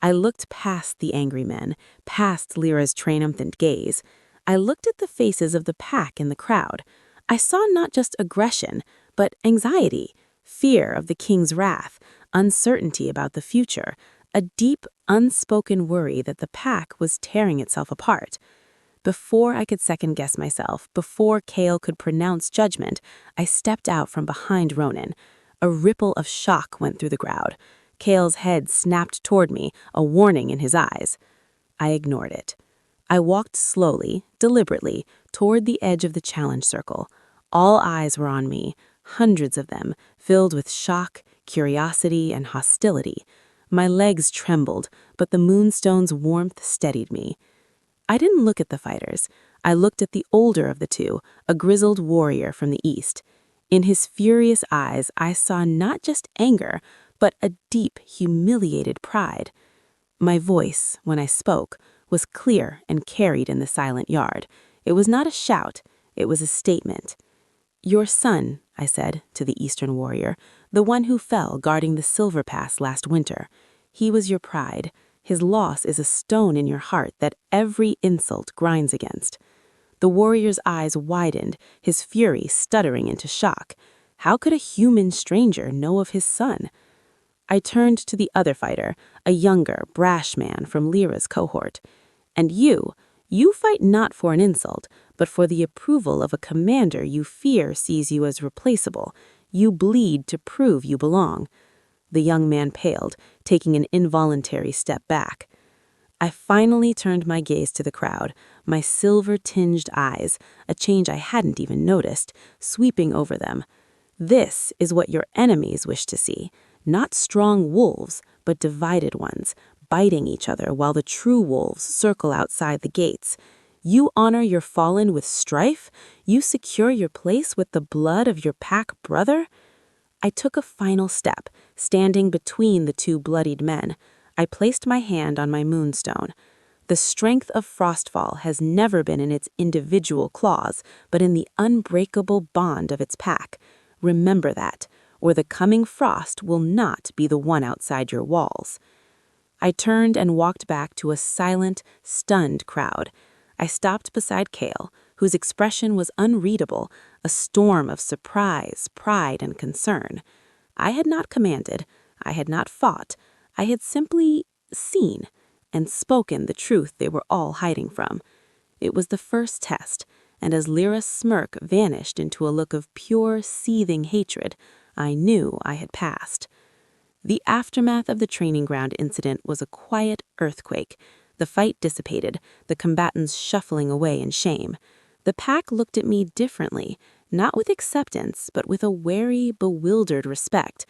I looked past the angry men, past Lyra's triumphant gaze. I looked at the faces of the pack in the crowd. I saw not just aggression, but anxiety, fear of the king's wrath, uncertainty about the future, a deep, unspoken worry that the pack was tearing itself apart. Before I could second-guess myself, before Kale could pronounce judgment, I stepped out from behind Ronan. A ripple of shock went through the crowd. Kale's head snapped toward me, a warning in his eyes. I ignored it. I walked slowly, deliberately, toward the edge of the challenge circle. All eyes were on me, hundreds of them, filled with shock, curiosity, and hostility. My legs trembled, but the moonstone's warmth steadied me. I didn't look at the fighters. I looked at the older of the two, a grizzled warrior from the east. In his furious eyes, I saw not just anger, but a deep, humiliated pride. My voice, when I spoke, was clear and carried in the silent yard. It was not a shout, it was a statement. "Your son," I said to the eastern warrior, "the one who fell guarding the Silver Pass last winter. He was your pride. His loss is a stone in your heart that every insult grinds against." The warrior's eyes widened, his fury stuttering into shock. How could a human stranger know of his son? I turned to the other fighter, a younger, brash man from Lyra's cohort. "And you fight not for an insult, but for the approval of a commander you fear sees you as replaceable. You bleed to prove you belong." The young man paled, taking an involuntary step back. I finally turned my gaze to the crowd, my silver-tinged eyes, a change I hadn't even noticed, sweeping over them. "This is what your enemies wish to see. Not strong wolves, but divided ones, biting each other while the true wolves circle outside the gates. You honor your fallen with strife? You secure your place with the blood of your pack brother?" I took a final step, standing between the two bloodied men. I placed my hand on my moonstone. The strength of Frostfall has never been in its individual claws, but in the unbreakable bond of its pack. Remember that, or the coming frost will not be the one outside your walls. I turned and walked back to a silent, stunned crowd. I stopped beside Kale, whose expression was unreadable, a storm of surprise, pride, and concern. I had not commanded, I had not fought, I had simply seen and spoken the truth they were all hiding from. It was the first test, and as Lyra's smirk vanished into a look of pure, seething hatred, I knew I had passed. The aftermath of the training ground incident was a quiet earthquake. The fight dissipated, the combatants shuffling away in shame. The pack looked at me differently, not with acceptance, but with a wary, bewildered respect.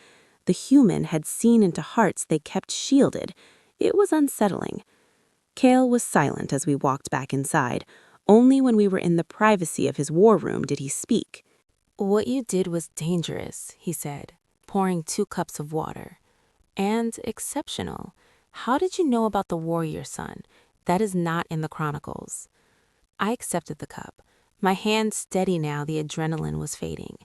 The human had seen into hearts they kept shielded. It was unsettling. Kale was silent as we walked back inside. Only when we were in the privacy of his war room did he speak. "What you did was dangerous," he said, pouring 2 cups of water. "And exceptional. How did you know about the warrior son? That is not in the chronicles." I accepted the cup. My hand steady now, the adrenaline was fading.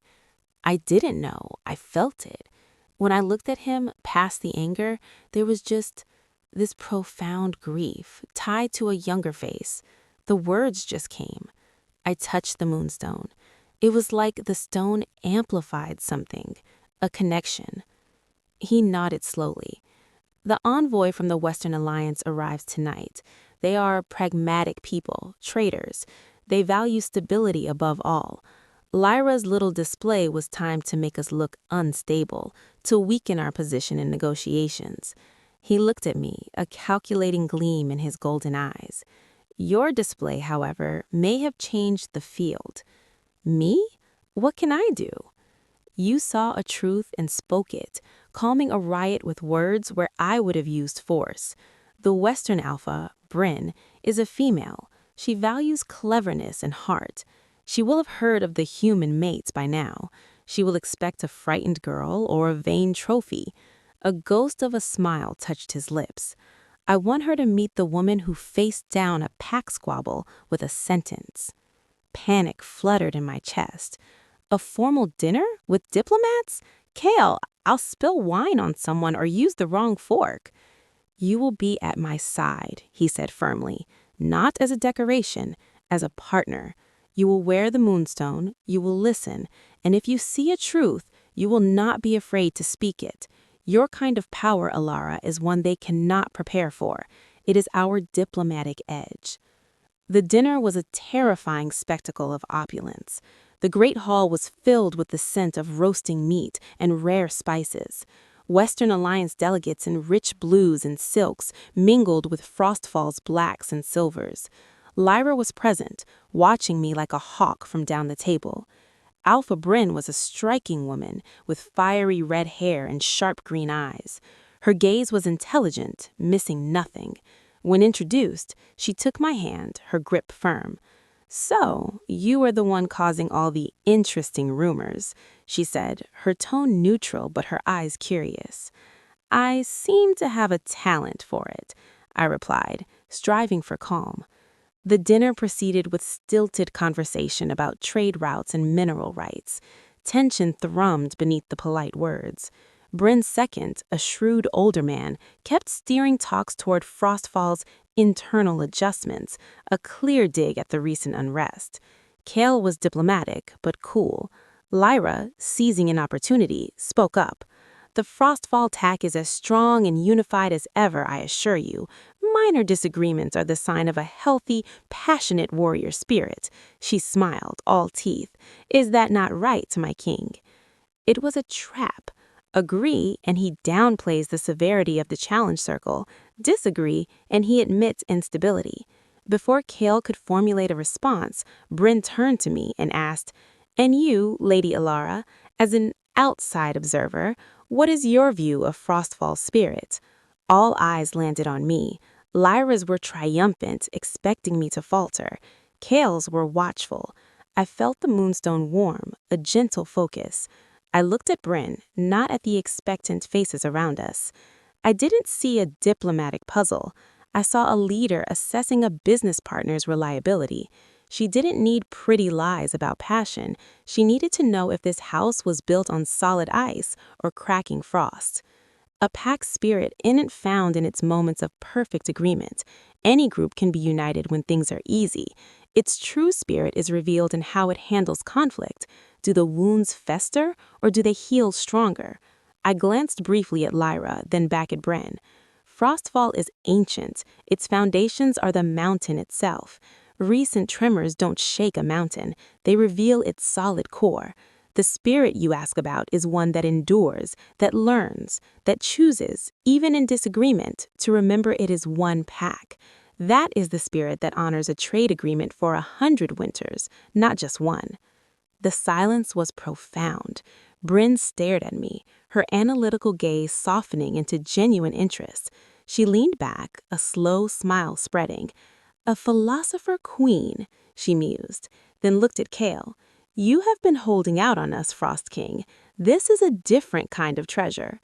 "I didn't know. I felt it. When I looked at him, past the anger, there was just this profound grief tied to a younger face. The words just came. I touched the moonstone. It was like the stone amplified something, a connection." He nodded slowly. "The envoy from the Western Alliance arrives tonight. They are pragmatic people, traitors. They value stability above all. Lyra's little display was timed to make us look unstable, to weaken our position in negotiations." He looked at me, a calculating gleam in his golden eyes. "Your display, however, may have changed the field." "Me? What can I do?" "You saw a truth and spoke it, calming a riot with words where I would have used force. The Western Alpha, Bryn, is a female. She values cleverness and heart. She will have heard of the human mates by now. She will expect a frightened girl or a vain trophy." A ghost of a smile touched his lips. "I want her to meet the woman who faced down a pack squabble with a sentence." Panic fluttered in my chest. A formal dinner with diplomats? Kale, I'll spill wine on someone or use the wrong fork. You will be at my side, he said firmly, not as a decoration, as a partner. You will wear the moonstone, you will listen, and if you see a truth, you will not be afraid to speak it. Your kind of power, Alara, is one they cannot prepare for. It is our diplomatic edge. The dinner was a terrifying spectacle of opulence. The great hall was filled with the scent of roasting meat and rare spices. Western Alliance delegates in rich blues and silks mingled with Frostfall's blacks and silvers. Lyra was present, watching me like a hawk from down the table. Alpha Bryn was a striking woman with fiery red hair and sharp green eyes. Her gaze was intelligent, missing nothing. When introduced, she took my hand, her grip firm. "So, you are the one causing all the interesting rumors," she said, her tone neutral but her eyes curious. "I seem to have a talent for it," I replied, striving for calm. The dinner proceeded with stilted conversation about trade routes and mineral rights. Tension thrummed beneath the polite words. Bryn's second, a shrewd older man, kept steering talks toward Frostfall's internal adjustments, a clear dig at the recent unrest. Kale was diplomatic, but cool. Lyra, seizing an opportunity, spoke up. "The Frostfall tack is as strong and unified as ever, I assure you. Minor disagreements are the sign of a healthy, passionate warrior spirit." She smiled, all teeth. "Is that not right, my king?" It was a trap. Agree, and he downplays the severity of the challenge circle. Disagree, and he admits instability. Before Kale could formulate a response, Bryn turned to me and asked, "And you, Lady Alara, as an outside observer, what is your view of Frostfall's spirit?" All eyes landed on me. Lyra's were triumphant, expecting me to falter. Kale's were watchful. I felt the moonstone warm, a gentle focus. I looked at Bryn, not at the expectant faces around us. I didn't see a diplomatic puzzle. I saw a leader assessing a business partner's reliability. She didn't need pretty lies about passion. She needed to know if this house was built on solid ice or cracking frost. A pack spirit isn't found in its moments of perfect agreement. Any group can be united when things are easy. Its true spirit is revealed in how it handles conflict. Do the wounds fester, or do they heal stronger? I glanced briefly at Lyra, then back at Bryn. Frostfall is ancient. Its foundations are the mountain itself. Recent tremors don't shake a mountain. They reveal its solid core. The spirit you ask about is one that endures, that learns, that chooses, even in disagreement, to remember it is one pack. That is the spirit that honors a trade agreement for 100 winters, not just one. The silence was profound. Bryn stared at me, her analytical gaze softening into genuine interest. She leaned back, a slow smile spreading. "A philosopher queen," she mused, then looked at Kale. "You have been holding out on us, Frost King. This is a different kind of treasure."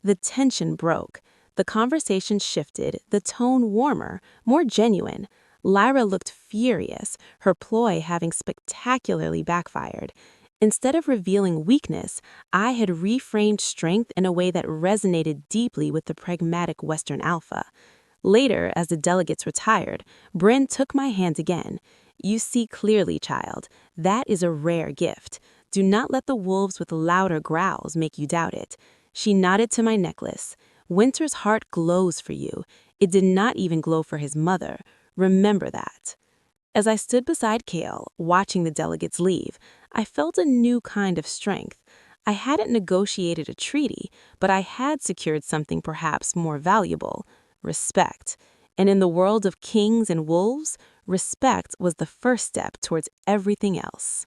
The tension broke. The conversation shifted, the tone warmer, more genuine. Lyra looked furious, her ploy having spectacularly backfired. Instead of revealing weakness, I had reframed strength in a way that resonated deeply with the pragmatic Western alpha. Later, as the delegates retired, Bryn took my hand again. "You see clearly, child. That is a rare gift. Do not let the wolves with louder growls make you doubt it." She nodded to my necklace. "Winter's heart glows for you. It did not even glow for his mother. Remember that." As I stood beside Kale, watching the delegates leave, I felt a new kind of strength. I hadn't negotiated a treaty, but I had secured something perhaps more valuable: respect. And in the world of kings and wolves, respect was the first step towards everything else.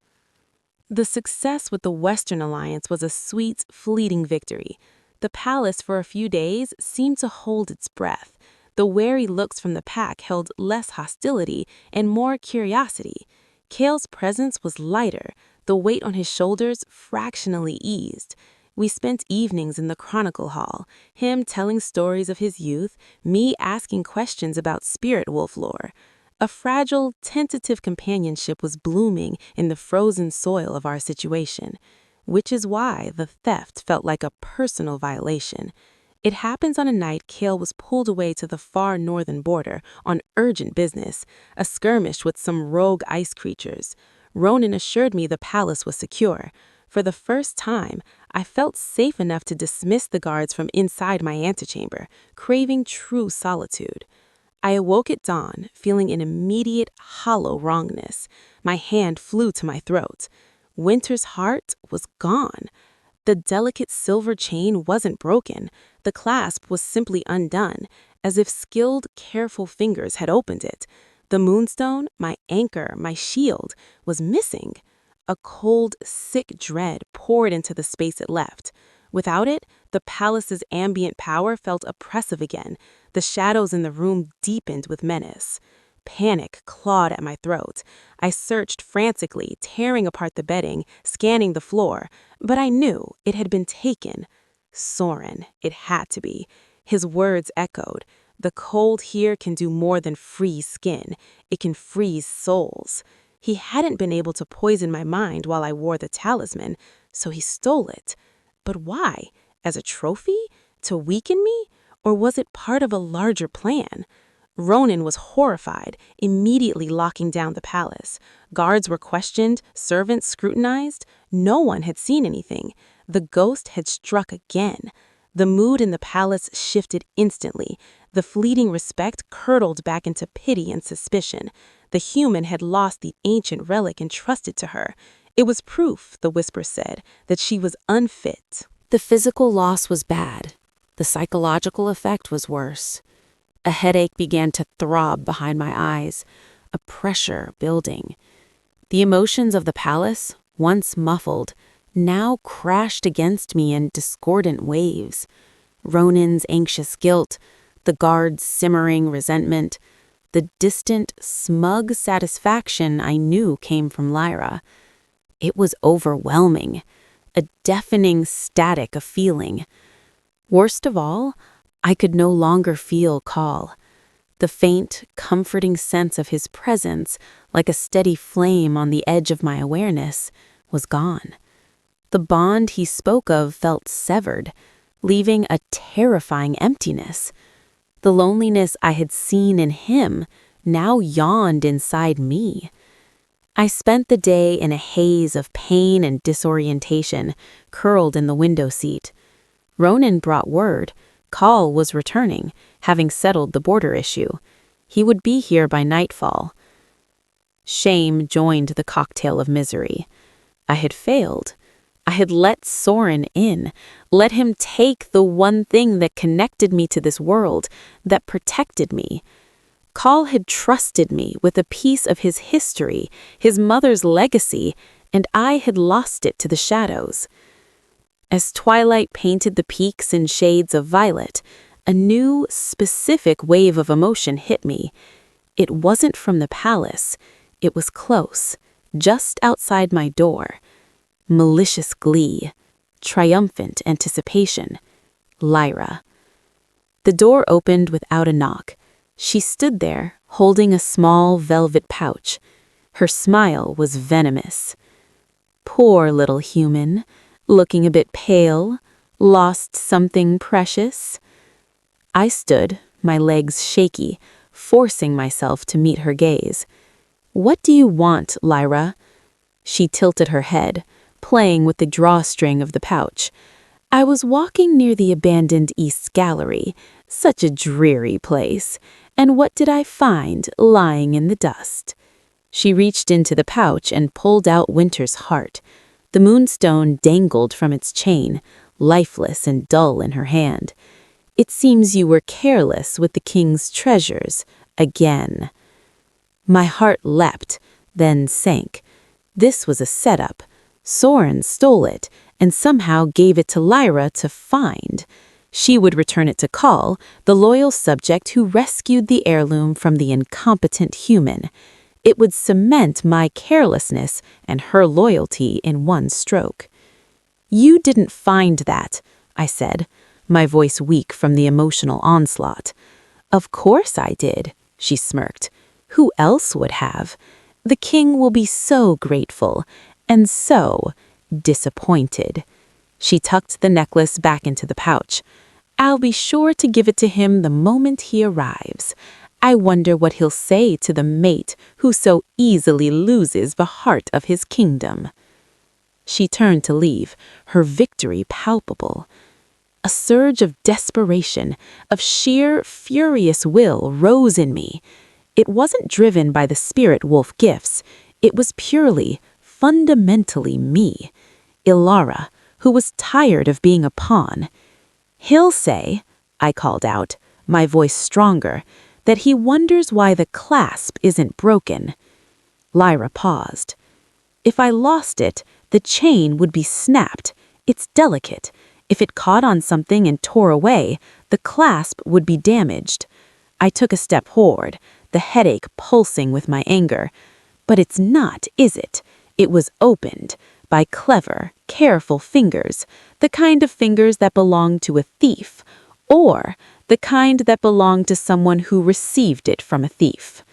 The success with the Western Alliance was a sweet, fleeting victory. The palace for a few days seemed to hold its breath. The wary looks from the pack held less hostility and more curiosity. Kale's presence was lighter, the weight on his shoulders fractionally eased. We spent evenings in the Chronicle Hall, him telling stories of his youth, me asking questions about spirit wolf lore. A fragile, tentative companionship was blooming in the frozen soil of our situation, which is why the theft felt like a personal violation. It happens on a night Kale was pulled away to the far northern border on urgent business, a skirmish with some rogue ice creatures. Ronan assured me the palace was secure. For the first time, I felt safe enough to dismiss the guards from inside my antechamber, craving true solitude. I awoke at dawn, feeling an immediate, hollow wrongness. My hand flew to my throat. Winter's heart was gone. The delicate silver chain wasn't broken. The clasp was simply undone, as if skilled, careful fingers had opened it. The moonstone, my anchor, my shield, was missing. A cold, sick dread poured into the space it left. Without it, the palace's ambient power felt oppressive again. The shadows in the room deepened with menace. Panic clawed at my throat. I searched frantically, tearing apart the bedding, scanning the floor, but I knew it had been taken. Soren, it had to be. His words echoed. The cold here can do more than freeze skin. It can freeze souls. He hadn't been able to poison my mind while I wore the talisman, so he stole it. But why? As a trophy? To weaken me? Or was it part of a larger plan? Ronan was horrified, immediately locking down the palace. Guards were questioned, servants scrutinized. No one had seen anything. The ghost had struck again. The mood in the palace shifted instantly. The fleeting respect curdled back into pity and suspicion. The human had lost the ancient relic entrusted to her. It was proof, the whisper said, that she was unfit. The physical loss was bad. The psychological effect was worse. A headache began to throb behind my eyes, a pressure building. The emotions of the palace, once muffled, now crashed against me in discordant waves. Ronan's anxious guilt, the guard's simmering resentment, the distant, smug satisfaction I knew came from Lyra. It was overwhelming, a deafening static of feeling. Worst of all, I could no longer feel Call. The faint, comforting sense of his presence, like a steady flame on the edge of my awareness, was gone. The bond he spoke of felt severed, leaving a terrifying emptiness. The loneliness I had seen in him now yawned inside me. I spent the day in a haze of pain and disorientation, curled in the window seat. Ronan brought word. Call was returning, having settled the border issue. He would be here by nightfall. Shame joined the cocktail of misery. I had failed. I had let Soren in, let him take the one thing that connected me to this world, that protected me. Call had trusted me with a piece of his history, his mother's legacy, and I had lost it to the shadows. As twilight painted the peaks in shades of violet, a new, specific wave of emotion hit me. It wasn't from the palace. It was close, just outside my door. Malicious glee, triumphant anticipation. Lyra. The door opened without a knock. She stood there, holding a small velvet pouch. Her smile was venomous. Poor little human. Looking a bit pale, lost something precious. I stood, my legs shaky, forcing myself to meet her gaze. What do you want, Lyra? She tilted her head, playing with the drawstring of the pouch. I was walking near the abandoned East Gallery, such a dreary place, and what did I find lying in the dust? She reached into the pouch and pulled out Winter's heart. The moonstone dangled from its chain, lifeless and dull in her hand. It seems you were careless with the king's treasures, again. My heart leapt, then sank. This was a setup. Soren stole it, and somehow gave it to Lyra to find. She would return it to Call, the loyal subject who rescued the heirloom from the incompetent human. It would cement my carelessness and her loyalty in one stroke. You didn't find that, I said, my voice weak from the emotional onslaught. Of course I did, she smirked. Who else would have? The king will be so grateful and so disappointed. She tucked the necklace back into the pouch. I'll be sure to give it to him the moment he arrives. I wonder what he'll say to the mate who so easily loses the heart of his kingdom. She turned to leave, her victory palpable. A surge of desperation, of sheer, furious will rose in me. It wasn't driven by the spirit wolf gifts. It was purely, fundamentally me, Ilara, who was tired of being a pawn. He'll say, I called out, my voice stronger, that he wonders why the clasp isn't broken. Lyra paused. If I lost it, the chain would be snapped. It's delicate. If it caught on something and tore away, the clasp would be damaged. I took a step forward, the headache pulsing with my anger. But it's not, is it? It was opened by clever, careful fingers, the kind of fingers that belong to a thief, or the kind that belong to someone who received it from a thief.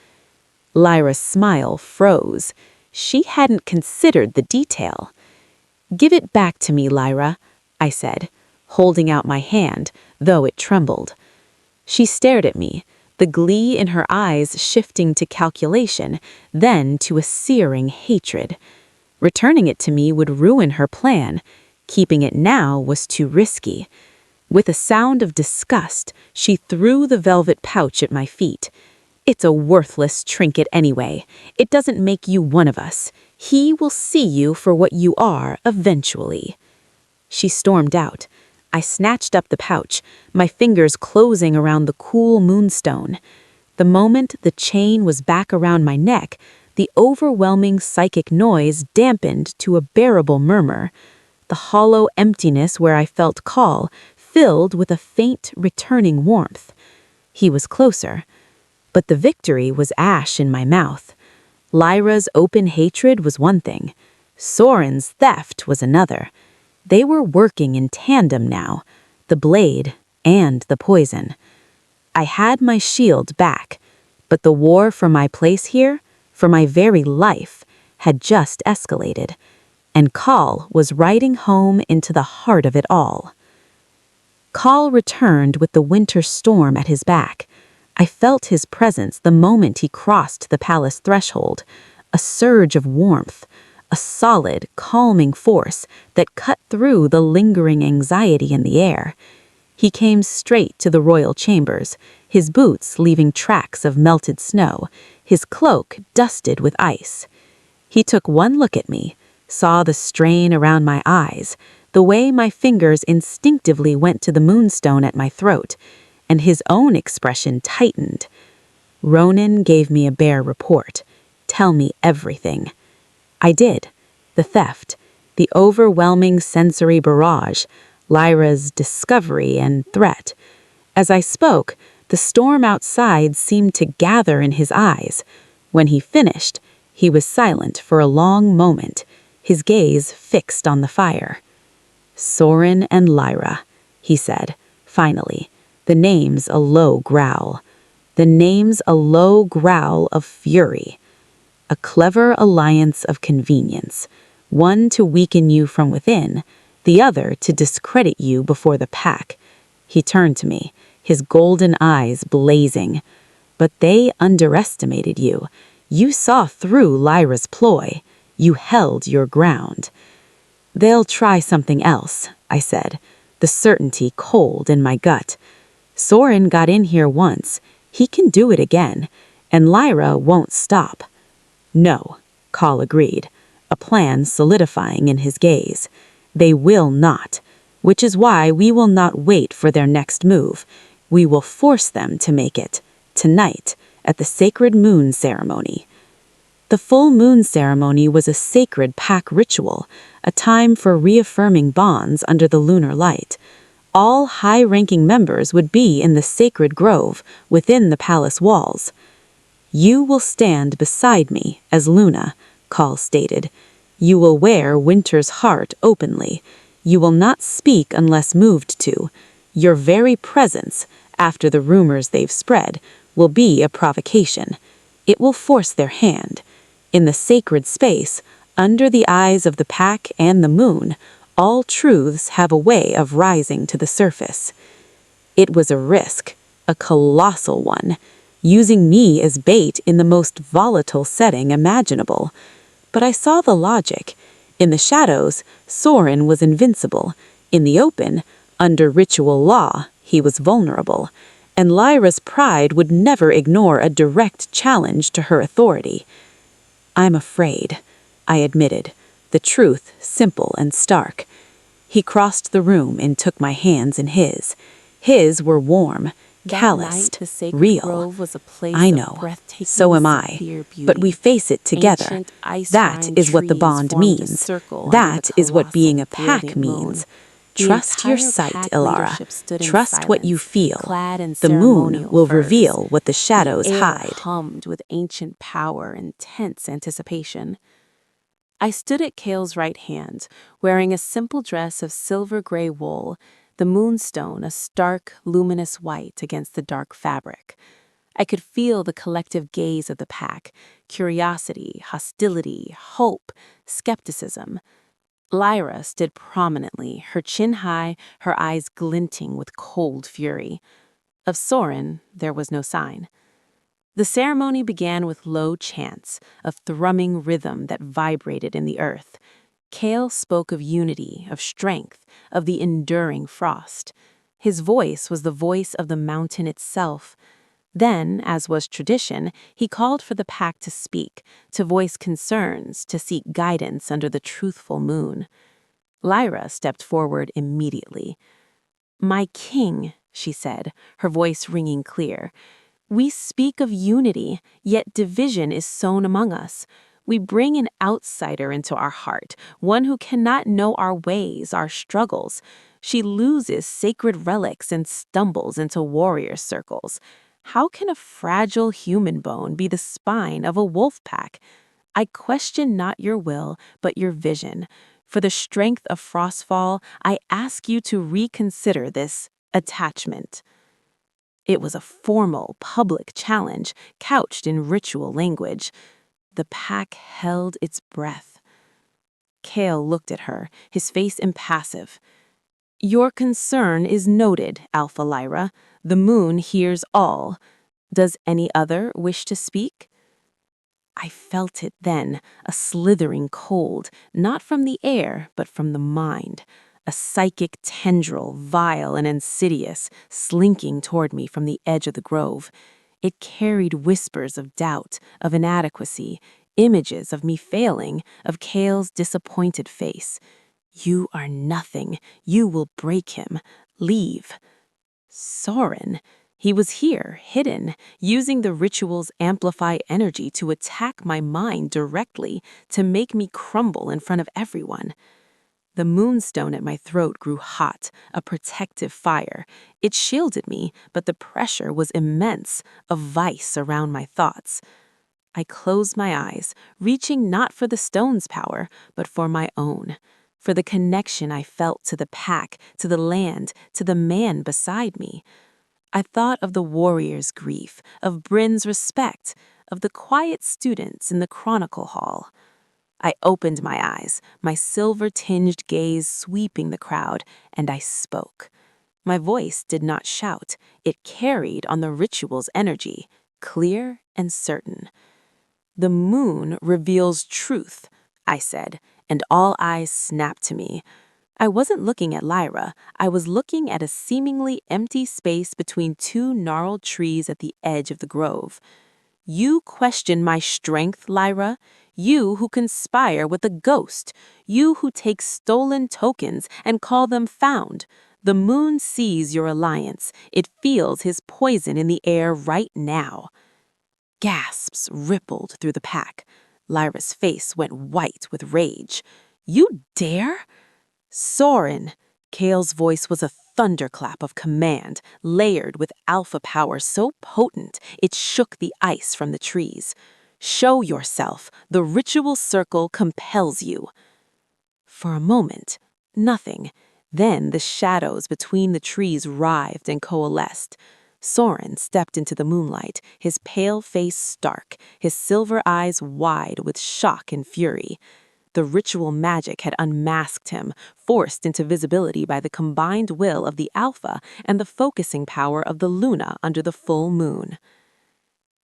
Lyra's smile froze. She hadn't considered the detail. Give it back to me, Lyra, I said, holding out my hand, though it trembled. She stared at me, the glee in her eyes shifting to calculation, then to a searing hatred. Returning it to me would ruin her plan. Keeping it now was too risky. With a sound of disgust, she threw the velvet pouch at my feet. It's a worthless trinket anyway. It doesn't make you one of us. He will see you for what you are eventually. She stormed out. I snatched up the pouch, my fingers closing around the cool moonstone. The moment the chain was back around my neck, the overwhelming psychic noise dampened to a bearable murmur. The hollow emptiness where I felt Call filled with a faint, returning warmth. He was closer, but the victory was ash in my mouth. Lyra's open hatred was one thing. Soren's theft was another. They were working in tandem now, the blade and the poison. I had my shield back, but the war for my place here, for my very life, had just escalated, and Call was riding home into the heart of it all. Call returned with the winter storm at his back. I felt his presence the moment he crossed the palace threshold, a surge of warmth, a solid, calming force that cut through the lingering anxiety in the air. He came straight to the royal chambers, his boots leaving tracks of melted snow, his cloak dusted with ice. He took one look at me, saw the strain around my eyes, the way my fingers instinctively went to the moonstone at my throat, and his own expression tightened. Ronan gave me a bare report. Tell me everything. I did. The theft, the overwhelming sensory barrage, Lyra's discovery and threat. As I spoke, the storm outside seemed to gather in his eyes. When he finished, he was silent for a long moment, his gaze fixed on the fire. Soren and Lyra, he said, finally, the names a low growl. The names a low growl of fury. A clever alliance of convenience, one to weaken you from within, the other to discredit you before the pack. He turned to me, his golden eyes blazing. But they underestimated you. You saw through Lyra's ploy. You held your ground. They'll try something else, I said, the certainty cold in my gut. Soren got in here once. He can do it again, and Lyra won't stop. No, Call agreed, a plan solidifying in his gaze. They will not, which is why we will not wait for their next move. We will force them to make it, tonight, at the sacred moon ceremony. The full moon ceremony was a sacred pack ritual, a time for reaffirming bonds under the lunar light. All high-ranking members would be in the sacred grove within the palace walls. You will stand beside me as Luna, Call stated. You will wear Winter's heart openly. You will not speak unless moved to. Your very presence, after the rumors they've spread, will be a provocation. It will force their hand. In the sacred space, under the eyes of the pack and the moon, all truths have a way of rising to the surface. It was a risk, a colossal one, using me as bait in the most volatile setting imaginable. But I saw the logic. In the shadows, Soren was invincible. In the open, under ritual law, he was vulnerable. And Lyra's pride would never ignore a direct challenge to her authority. "I'm afraid," I admitted, the truth simple and stark. He crossed the room and took my hands in his. His were warm, calloused, real. I know, so am I, but we face it together. That is what the bond means. That is what being a pack means. Trust your sight, Ilara. Trust what you feel. The moon will reveal what the shadows hide. Hummed with ancient power and tense anticipation. I stood at Kale's right hand, wearing a simple dress of silver-gray wool, the moonstone a stark, luminous white against the dark fabric. I could feel the collective gaze of the pack, curiosity, hostility, hope, skepticism. Lyra stood prominently, her chin high, her eyes glinting with cold fury. Of Soren, there was no sign. The ceremony began with low chants, a thrumming rhythm that vibrated in the earth. Kale spoke of unity, of strength, of the enduring frost. His voice was the voice of the mountain itself. Then, as was tradition, he called for the pack to speak, to voice concerns, to seek guidance under the truthful moon. Lyra stepped forward immediately. "My king," she said, her voice ringing clear, "we speak of unity, yet division is sown among us. We bring an outsider into our heart, one who cannot know our ways, our struggles. She loses sacred relics and stumbles into warrior circles. How can a fragile human bone be the spine of a wolf pack? I question not your will, but your vision. For the strength of Frostfall, I ask you to reconsider this attachment." It was a formal, public challenge, couched in ritual language. The pack held its breath. Kale looked at her, his face impassive. "Your concern is noted, Alpha Lyra. The moon hears all. Does any other wish to speak?" I felt it then, a slithering cold, not from the air, but from the mind. A psychic tendril, vile and insidious, slinking toward me from the edge of the grove. It carried whispers of doubt, of inadequacy, images of me failing, of Kale's disappointed face. "You are nothing. You will break him. Leave." Soren. He was here, hidden, using the ritual's amplify energy to attack my mind directly, to make me crumble in front of everyone. The moonstone at my throat grew hot, a protective fire. It shielded me, but the pressure was immense, a vice around my thoughts. I closed my eyes, reaching not for the stone's power, but for my own, for the connection I felt to the pack, to the land, to the man beside me. I thought of the warrior's grief, of Bryn's respect, of the quiet students in the Chronicle Hall. I opened my eyes, my silver-tinged gaze sweeping the crowd, and I spoke. My voice did not shout. It carried on the ritual's energy, clear and certain. "The moon reveals truth," I said, and all eyes snapped to me. I wasn't looking at Lyra. I was looking at a seemingly empty space between two gnarled trees at the edge of the grove. "You question my strength, Lyra? You who conspire with a ghost. You who take stolen tokens and call them found. The moon sees your alliance. It feels his poison in the air right now." Gasps rippled through the pack. Lyra's face went white with rage. "You dare?" "Soren!" Kale's voice was a thunderclap of command, layered with alpha power so potent it shook the ice from the trees. "Show yourself. The ritual circle compels you." For a moment, nothing. Then the shadows between the trees writhed and coalesced. Soren stepped into the moonlight, his pale face stark, his silver eyes wide with shock and fury. The ritual magic had unmasked him, forced into visibility by the combined will of the Alpha and the focusing power of the Luna under the full moon.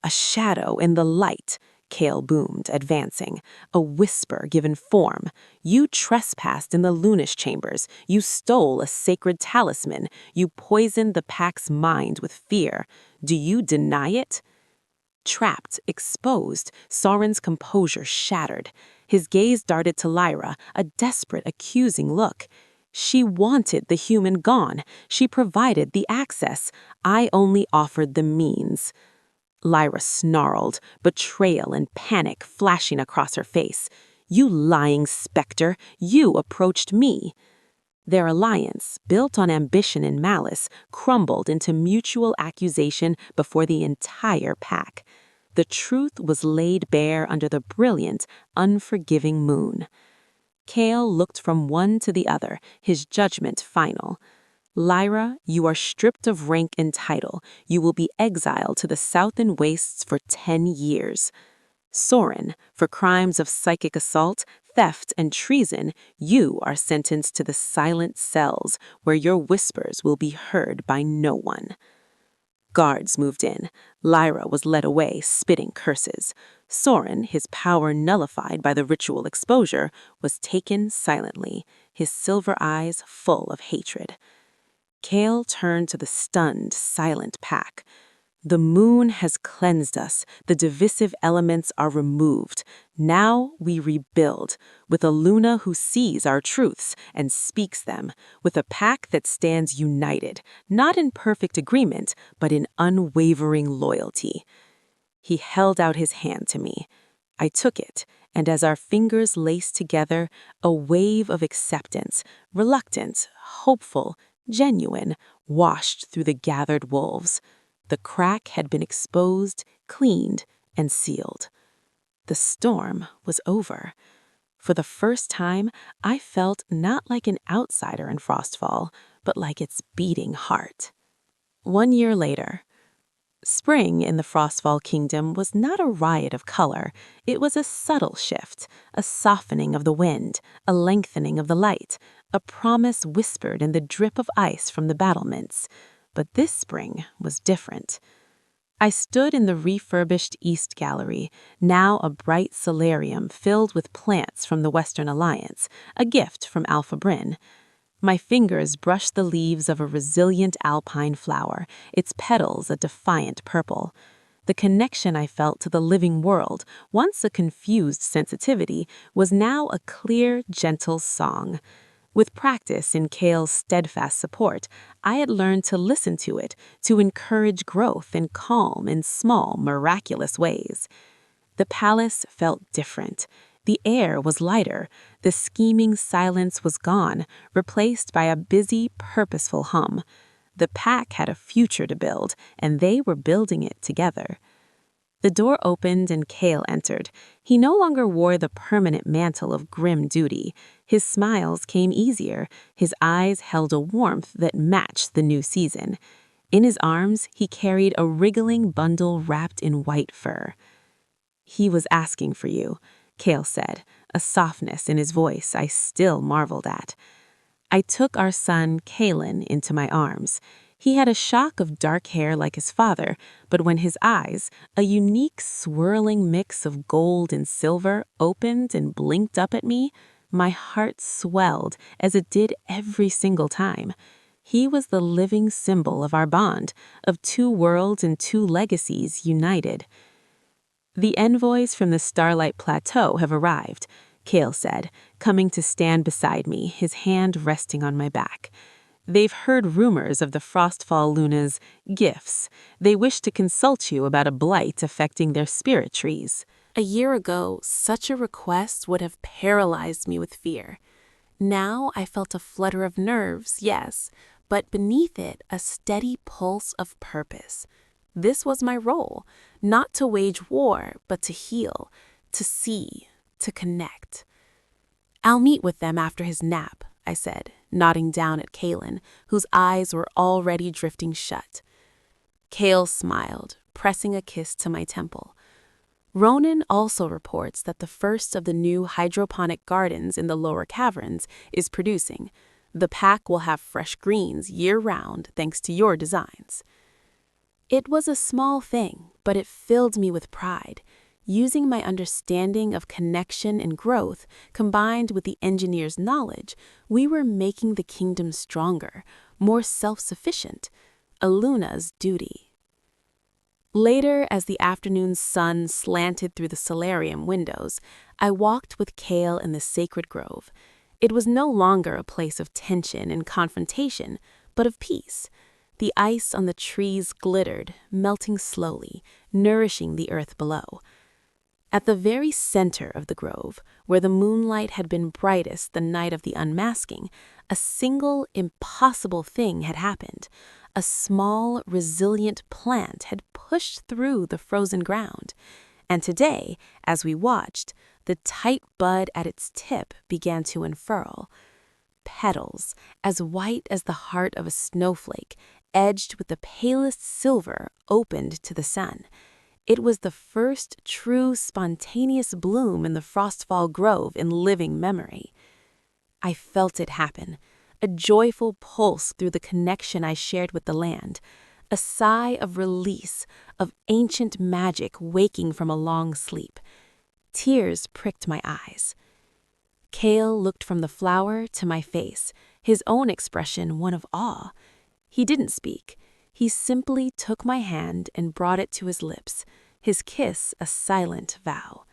"A shadow in the light," Kale boomed, advancing. "A whisper given form. You trespassed in the Lunish chambers. You stole a sacred talisman. You poisoned the pack's mind with fear. Do you deny it?" Trapped, exposed, Soren's composure shattered. His gaze darted to Lyra, a desperate, accusing look. "She wanted the human gone. She provided the access. I only offered the means." Lyra snarled, betrayal and panic flashing across her face. "You lying specter, you approached me." Their alliance, built on ambition and malice, crumbled into mutual accusation before the entire pack. The truth was laid bare under the brilliant, unforgiving moon. Kale looked from one to the other, his judgment final. "Lyra, you are stripped of rank and title. You will be exiled to the Southern Wastes for 10 years. Soren, for crimes of psychic assault, theft, and treason, you are sentenced to the silent cells where your whispers will be heard by no one." Guards moved in. Lyra was led away, spitting curses. Soren, his power nullified by the ritual exposure, was taken silently, his silver eyes full of hatred. Kale turned to the stunned, silent pack. "The moon has cleansed us. The divisive elements are removed. Now we rebuild, with a Luna who sees our truths and speaks them, with a pack that stands united, not in perfect agreement, but in unwavering loyalty." He held out his hand to me. I took it, and as our fingers laced together, a wave of acceptance, reluctant, hopeful, genuine, washed through the gathered wolves. The crack had been exposed, cleaned, and sealed. The storm was over. For the first time, I felt not like an outsider in Frostfall, but like its beating heart. 1 year later. Spring in the Frostfall Kingdom was not a riot of color. It was a subtle shift, a softening of the wind, a lengthening of the light, a promise whispered in the drip of ice from the battlements. But this spring was different. I stood in the refurbished East Gallery, now a bright solarium filled with plants from the Western Alliance, a gift from Alpha Bryn. My fingers brushed the leaves of a resilient alpine flower, its petals a defiant purple. The connection I felt to the living world, once a confused sensitivity, was now a clear, gentle song. With practice in Kale's steadfast support, I had learned to listen to it, to encourage growth and calm in small, miraculous ways. The palace felt different. The air was lighter. The scheming silence was gone, replaced by a busy, purposeful hum. The pack had a future to build, and they were building it together. The door opened and Kale entered. He no longer wore the permanent mantle of grim duty. His smiles came easier. His eyes held a warmth that matched the new season. In his arms, he carried a wriggling bundle wrapped in white fur. "He was asking for you," Kale said, a softness in his voice I still marveled at. I took our son, Kalen, into my arms. He had a shock of dark hair like his father, but when his eyes, a unique swirling mix of gold and silver, opened and blinked up at me, my heart swelled as it did every single time. He was the living symbol of our bond, of 2 worlds and 2 legacies united. "The envoys from the Starlight Plateau have arrived," Kale said, coming to stand beside me, his hand resting on my back. "They've heard rumors of the Frostfall Luna's gifts. They wish to consult you about a blight affecting their spirit trees." A year ago, such a request would have paralyzed me with fear. Now I felt a flutter of nerves, yes, but beneath it a steady pulse of purpose. This was my role, not to wage war, but to heal, to see, to connect. "I'll meet with them after his nap," I said, nodding down at Kalen, whose eyes were already drifting shut. Kale smiled, pressing a kiss to my temple. Ronan also reports that the first of the new hydroponic gardens in the lower caverns is producing. The pack will have fresh greens year-round thanks to your designs. It was a small thing, but it filled me with pride. Using my understanding of connection and growth, combined with the engineer's knowledge, we were making the kingdom stronger, more self-sufficient, a Luna's duty. Later, as the afternoon sun slanted through the solarium windows, I walked with Kale in the sacred grove. It was no longer a place of tension and confrontation, but of peace. The ice on the trees glittered, melting slowly, nourishing the earth below. At the very center of the grove, where the moonlight had been brightest the night of the unmasking, a single, impossible thing had happened. A small, resilient plant had pushed through the frozen ground. And today, as we watched, the tight bud at its tip began to unfurl. Petals, as white as the heart of a snowflake, edged with the palest silver, opened to the sun. It was the first true spontaneous bloom in the Frostfall Grove in living memory. I felt it happen, a joyful pulse through the connection I shared with the land, a sigh of release, of ancient magic waking from a long sleep. Tears pricked my eyes. Kale looked from the flower to my face, his own expression one of awe. He didn't speak. He simply took my hand and brought it to his lips, his kiss a silent vow.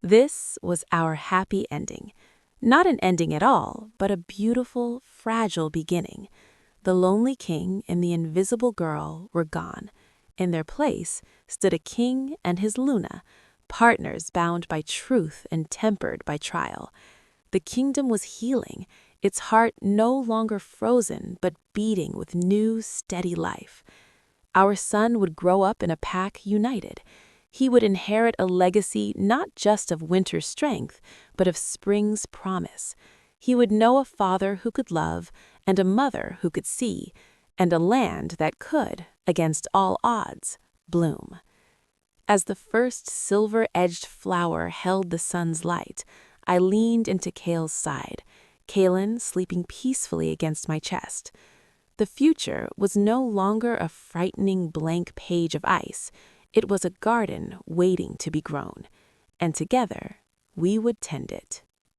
This was our happy ending. Not an ending at all, but a beautiful, fragile beginning. The lonely king and the invisible girl were gone. In their place stood a king and his Luna, partners bound by truth and tempered by trial. The kingdom was healing, its heart no longer frozen but beating with new, steady life. Our son would grow up in a pack united. He would inherit a legacy not just of winter's strength, but of spring's promise. He would know a father who could love, and a mother who could see, and a land that could, against all odds, bloom. As the first silver-edged flower held the sun's light, I leaned into Kale's side, Kalen sleeping peacefully against my chest. The future was no longer a frightening blank page of ice. It was a garden waiting to be grown, and together we would tend it.